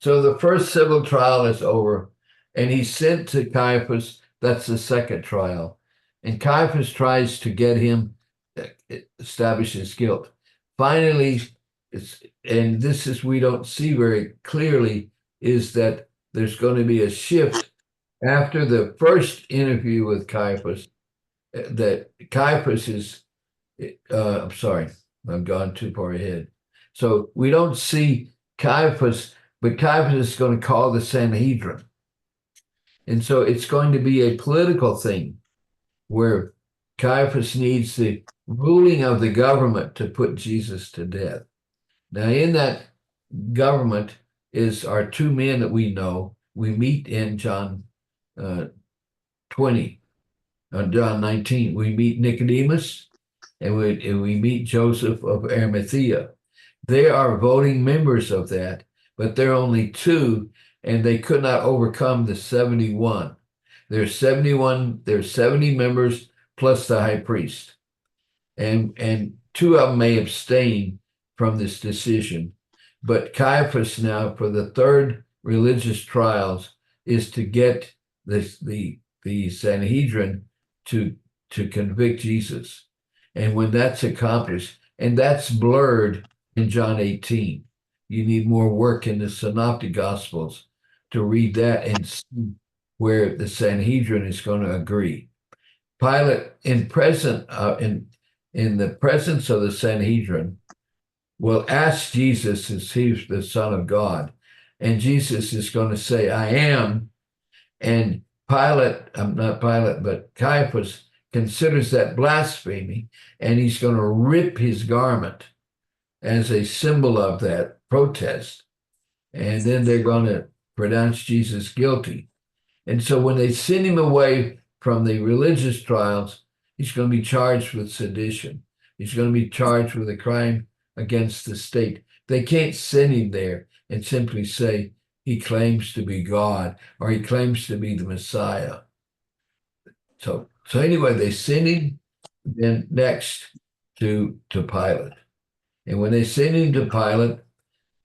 the first civil trial is over, and he's sent to Caiaphas. That's the second trial. And Caiaphas tries to get him establish his guilt. Finally, we don't see very clearly, is that there's going to be a shift after the first interview with Caiaphas, that Caiaphas is, I'm sorry, I've gone too far ahead. So we don't see Caiaphas, but Caiaphas is going to call the Sanhedrin. And so it's going to be a political thing where Caiaphas needs the ruling of the government to put Jesus to death. Now, in that government are 2 men that we know. We meet in John 20, John 19. We meet Nicodemus and we meet Joseph of Arimathea. They are voting members of that, but they're only two, and they could not overcome the 71. There's 71, there's 70 members plus the high priest. And two of them may abstain from this decision. But Caiaphas now, for the third religious trials, is to get the Sanhedrin to convict Jesus. And when that's accomplished, and that's blurred in John 18, you need more work in the Synoptic Gospels to read that and see where the Sanhedrin is going to agree. Pilate, in the presence of the Sanhedrin, will ask Jesus if he's the Son of God. And Jesus is going to say, I am. And Caiaphas considers that blasphemy, and he's going to rip his garment as a symbol of that protest. And then they're going to pronounce Jesus guilty. And so when they send him away from the religious trials, he's going to be charged with sedition. He's going to be charged with a crime against the state. They can't send him there and simply say he claims to be God or he claims to be the Messiah. So anyway, they send him then next to Pilate. And when they send him to Pilate,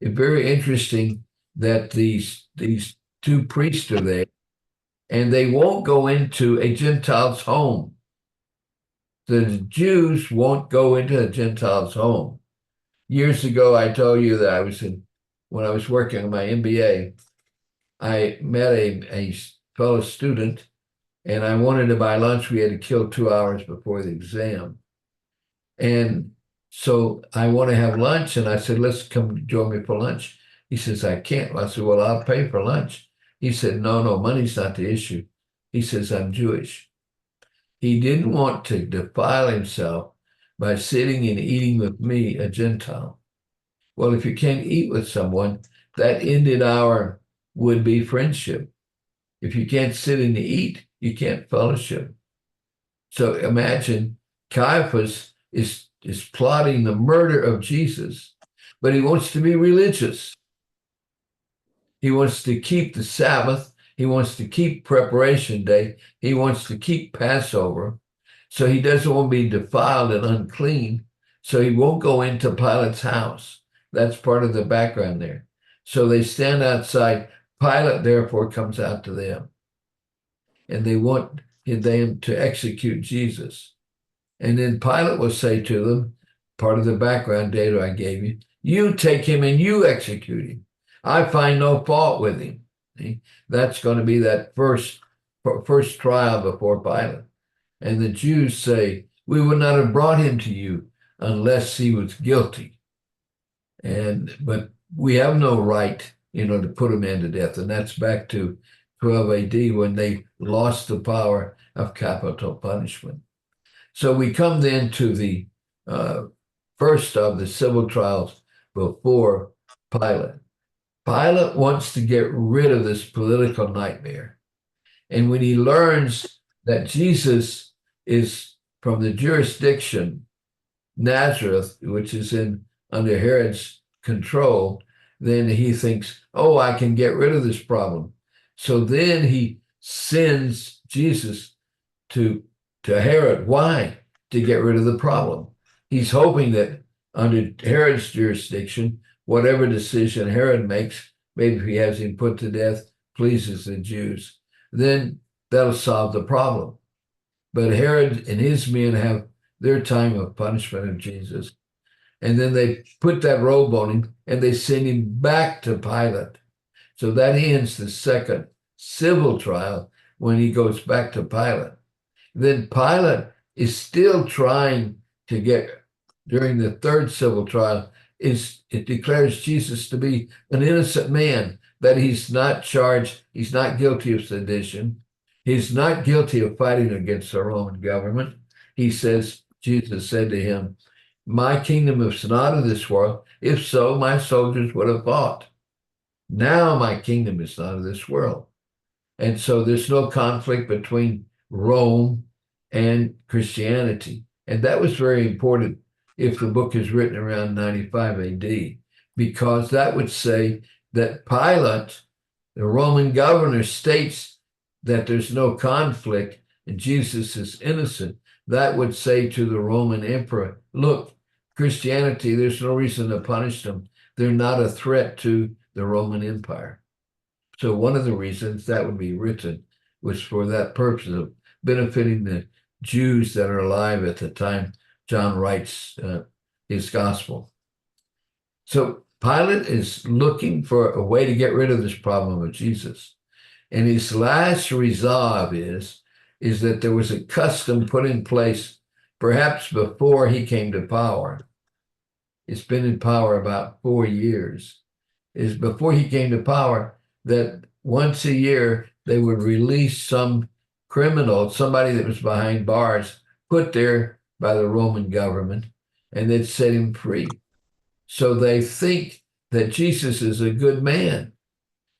it's very interesting that these two priests are there, and they won't go into a Gentile's home. The Jews won't go into a Gentile's home. Years ago, I told you that when I was working on my MBA, I met a fellow student, and I wanted to buy lunch. We had to kill 2 hours before the exam. And so I want to have lunch, and I said, let's come join me for lunch. He says, I can't. I said, well, I'll pay for lunch. He said, no, money's not the issue. He says, I'm Jewish. He didn't want to defile himself by sitting and eating with me, a Gentile. Well, if you can't eat with someone, that ended our would-be friendship. If you can't sit and eat, you can't fellowship. So imagine Caiaphas is plotting the murder of Jesus, but he wants to be religious. He wants to keep the Sabbath. He wants to keep Preparation Day. He wants to keep Passover. So he doesn't want to be defiled and unclean. So he won't go into Pilate's house. That's part of the background there. So they stand outside. Pilate, therefore, comes out to them. And they want them to execute Jesus. And then Pilate will say to them, part of the background data I gave you, you take him and you execute him. I find no fault with him. See? That's going to be that first trial before Pilate. And the Jews say, we would not have brought him to you unless he was guilty. But we have no right, to put him into death. And that's back to 12 AD when they lost the power of capital punishment. So we come then to the first of the civil trials before Pilate. Pilate wants to get rid of this political nightmare. And when he learns that Jesus is from the jurisdiction, Nazareth, which is under Herod's control, then he thinks, oh, I can get rid of this problem. So then he sends Jesus to Herod. Why? To get rid of the problem. He's hoping that under Herod's jurisdiction, whatever decision Herod makes, maybe if he has him put to death, pleases the Jews, then that'll solve the problem. But Herod and his men have their time of punishment of Jesus. And then they put that robe on him and they send him back to Pilate. So that ends the second civil trial when he goes back to Pilate. Then Pilate is still trying to get, during the third civil trial, it declares Jesus to be an innocent man, that he's not charged, he's not guilty of sedition, he's not guilty of fighting against the Roman government. He says, Jesus said to him, my kingdom is not of this world. If so, my soldiers would have fought. Now my kingdom is not of this world. And so there's no conflict between Rome and Christianity. And that was very important if the book is written around 95 AD, because that would say that Pilate, the Roman governor, states that there's no conflict and Jesus is innocent. That would say to the Roman emperor, look, Christianity, there's no reason to punish them. They're not a threat to the Roman Empire. So one of the reasons that would be written was for that purpose of benefiting the Jews that are alive at the time John writes his gospel. So Pilate is looking for a way to get rid of this problem of Jesus. And his last resolve is that there was a custom put in place perhaps before he came to power. It's been in power about 4 years. Is before he came to power that once a year they would release some criminal, somebody that was behind bars, put there by the Roman government, and they'd set him free. So they think that Jesus is a good man.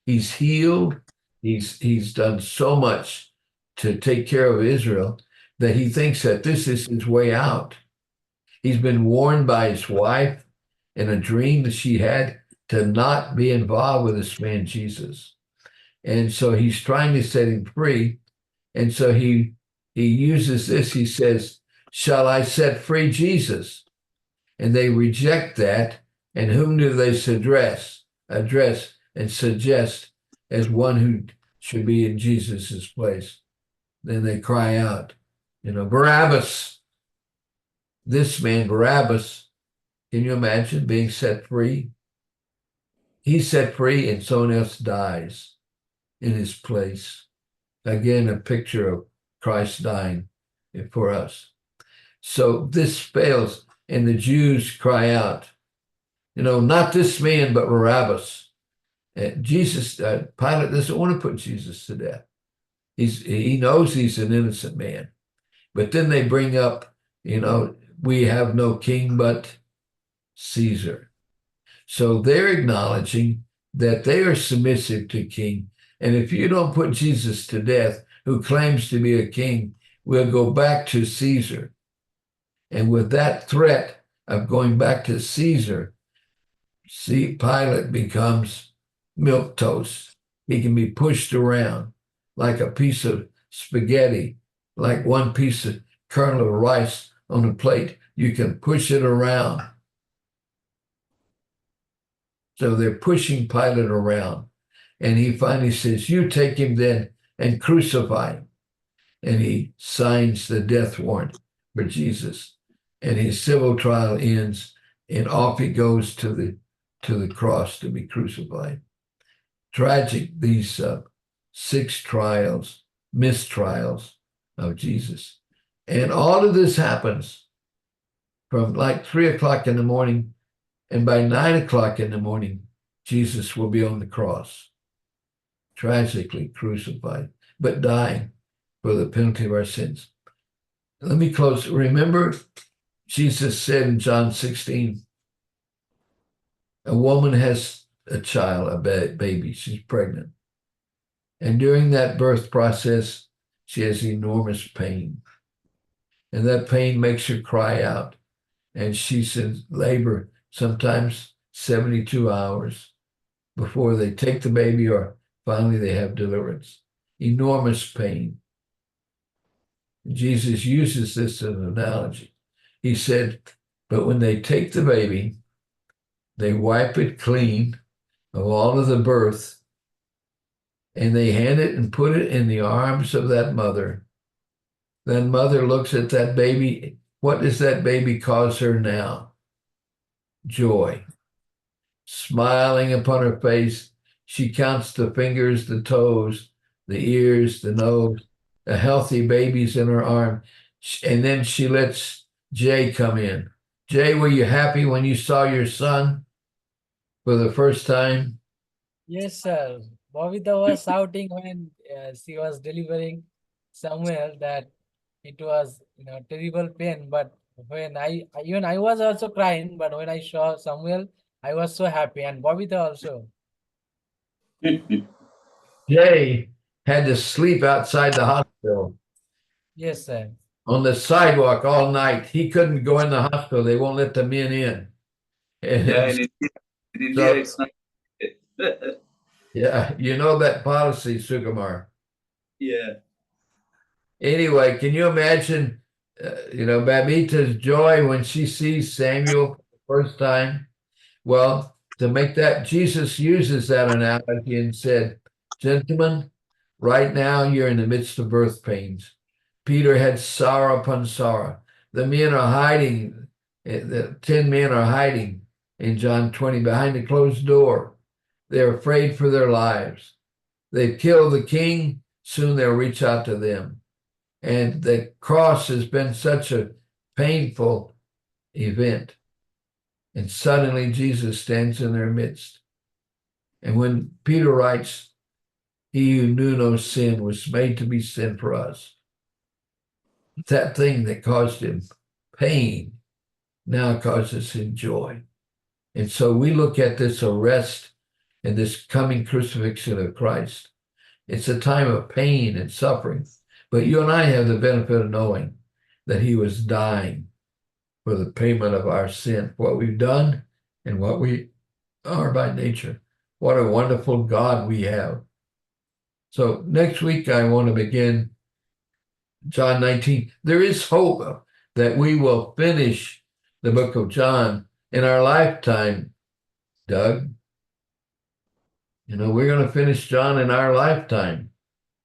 He's healed. He's done so much to take care of Israel that he thinks that this is his way out. He's been warned by his wife in a dream that she had to not be involved with this man, Jesus. And so he's trying to set him free. And so he uses this. He says, shall I set free Jesus? And they reject that. And whom do they address and suggest as one who should be in Jesus's place? Then they cry out, Barabbas. This man, Barabbas, can you imagine being set free? He's set free and someone else dies in his place. Again, a picture of Christ dying for us. So this fails, and the Jews cry out, not this man, but Barabbas. Pilate doesn't want to put Jesus to death. He knows he's an innocent man. But then they bring up, we have no king but Caesar. So they're acknowledging that they are submissive to king. And if you don't put Jesus to death, who claims to be a king, we'll go back to Caesar. And with that threat of going back to Caesar, Pilate becomes milquetoast. He can be pushed around like a piece of spaghetti, like one piece of kernel of rice on a plate. You can push it around. So they're pushing Pilate around. And he finally says, you take him then and crucify him. And he signs the death warrant for Jesus. And his civil trial ends, and off he goes to the cross to be crucified. Tragic, these 6 trials, mistrials of Jesus. And all of this happens from like 3 o'clock in the morning, and by 9 o'clock in the morning, Jesus will be on the cross, tragically crucified, but dying for the penalty of our sins. Let me close. Remember, Jesus said in John 16, a woman has a child, a baby, she's pregnant. And during that birth process, she has enormous pain. And that pain makes her cry out. And she's in labor, sometimes 72 hours before they take the baby or finally they have deliverance. Enormous pain. Jesus uses this as an analogy. He said, but when they take the baby, they wipe it clean of all of the birth, and they hand it and put it in the arms of that mother. That mother looks at that baby. What does that baby cause her now? Joy. Smiling upon her face, she counts the fingers, the toes, the ears, the nose, the healthy babies in her arm. And then she lets Jay come in. Jay, were you happy when you saw your son for the first time? Yes, sir. Bobita was shouting when she was delivering Samuel that it was terrible pain. But when I was also crying, but when I saw Samuel, I was so happy, and Bobita also. Jay had to sleep outside the hospital. Yes, sir. on the sidewalk all night. He couldn't go in the hospital. They won't let the men in. And Yeah, in India, So- it's not. yeah, you know that policy, Sukumar. Yeah. Anyway, can you imagine, Babita's joy when she sees Samuel for the first time? Well, to make that, Jesus uses that analogy and said, gentlemen, right now you're in the midst of birth pains. Peter had sorrow upon sorrow. The men are hiding, the 10 men are hiding in John 20 behind a closed door. They're afraid for their lives. They've killed the king, soon they'll reach out to them. And the cross has been such a painful event. And suddenly Jesus stands in their midst. And when Peter writes, he who knew no sin was made to be sin for us. That thing that caused him pain now causes him joy. And so we look at this arrest and this coming crucifixion of Christ. It's a time of pain and suffering. But you and I have the benefit of knowing that he was dying for the payment of our sin, what we've done and what we are by nature. What a wonderful God we have. So next week, I want to begin John 19. There is hope that we will finish the book of John in our lifetime, Doug. We're going to finish John in our lifetime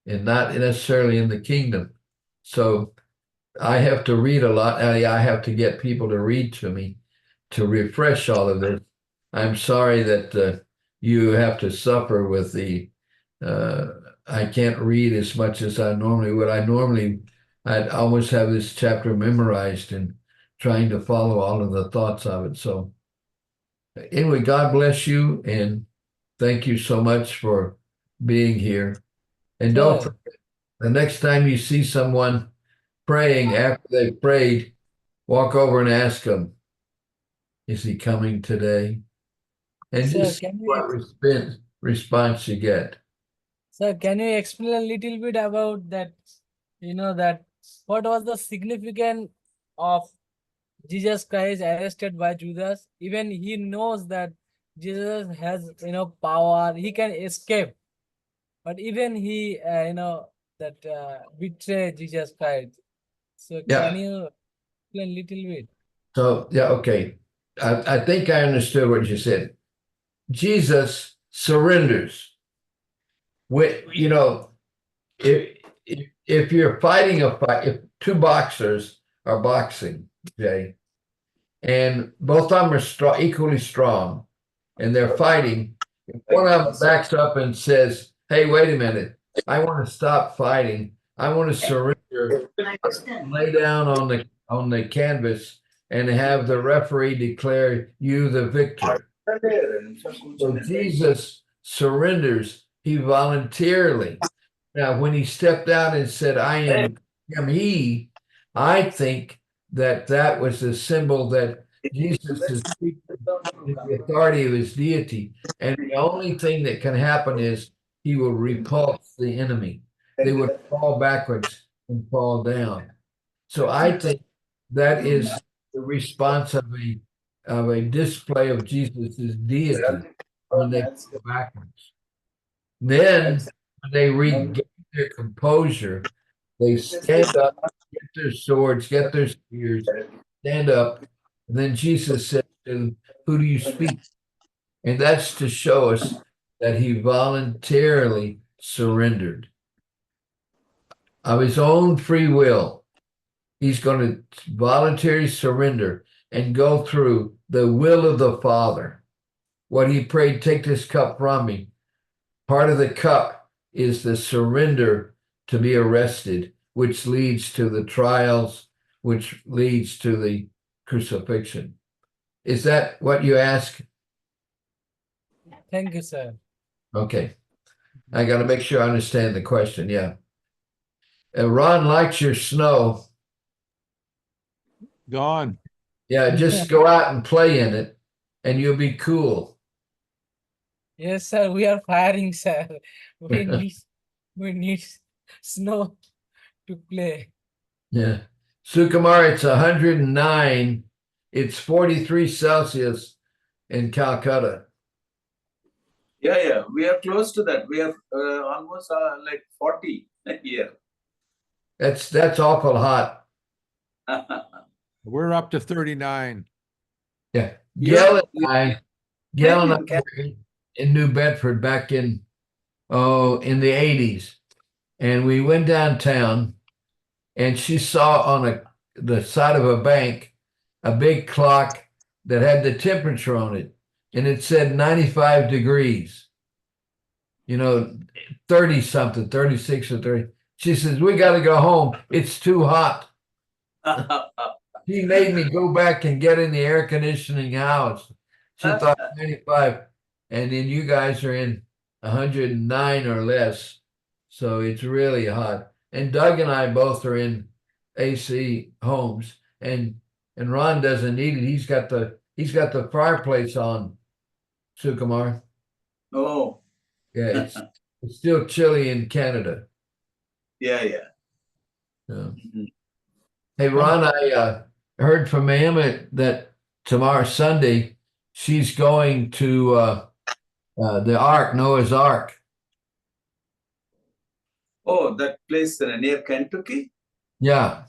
and not necessarily in the kingdom. So I have to read a lot. I have to get people to read to me to refresh all of this. I'm sorry that you have to suffer with the, I can't read as much as I normally would. I'd almost have this chapter memorized and trying to follow all of the thoughts of it. So anyway, God bless you and thank you so much for being here. And don't Sir. forget, the next time you see someone praying after they've prayed, walk over and ask them, is he coming today? And Sir, just see can what we, response you get. sir, can you explain a little bit about that? That what was the significance of Jesus Christ arrested by Judas? Even he knows that Jesus has, power. He can escape, but even he, betray Jesus Christ. So Yeah. can you explain a little bit? So, yeah, okay. I think I understood what you said. Jesus surrenders. If you're fighting a fight, if two boxers are boxing, okay, and both of them are equally strong, and they're fighting, if one of them backs up and says, hey, wait a minute, I want to stop fighting. I want to surrender, lay down on the canvas and have the referee declare you the victor. So Jesus surrenders, he voluntarily. Now, when he stepped out and said, I am he, I think that was a symbol that Jesus is the authority of his deity. And the only thing that can happen is he will repulse the enemy. They would fall backwards and fall down. So I think that is the response of a display of Jesus' deity when they go backwards. Then when they regain their composure, they stand up, get their swords, get their spears, stand up. And then Jesus said to them, who do you speak? And that's to show us that he voluntarily surrendered. Of his own free will, he's going to voluntarily surrender and go through the will of the Father. What he prayed, take this cup from me. Part of the cup is the surrender to be arrested, which leads to the trials, which leads to the crucifixion. Is that what you ask? Thank you, sir. Okay. I got to make sure I understand the question. Yeah. Ron likes your snow. Gone. Yeah, just go out and play in it and you'll be cool. Yes, sir. We are firing, sir. We need snow to play. Yeah. Sukumar, it's 109. It's 43 Celsius in Calcutta. Yeah. We are close to that. We are almost like 40 here. That's awful hot. We're up to 39. Yeah. Yeah, Gail and I you can- were in New Bedford back in the 80s. And we went downtown and she saw on the side of a bank a big clock that had the temperature on it. And it said 95 degrees. 30 something, 36 or 30. She says, we got to go home. It's too hot. He made me go back and get in the air conditioning house. She thought 95. And then you guys are in 109 or less. So it's really hot. And Doug and I both are in AC homes. And Ron doesn't need it. He's got the fireplace on, Sukumar. Oh, Yeah, it's still chilly in Canada. yeah. So. Mhm. Hey, Ron, I heard from Emma that tomorrow, Sunday, she's going to the Ark, Noah's Ark. Oh, that place near Kentucky? Yeah.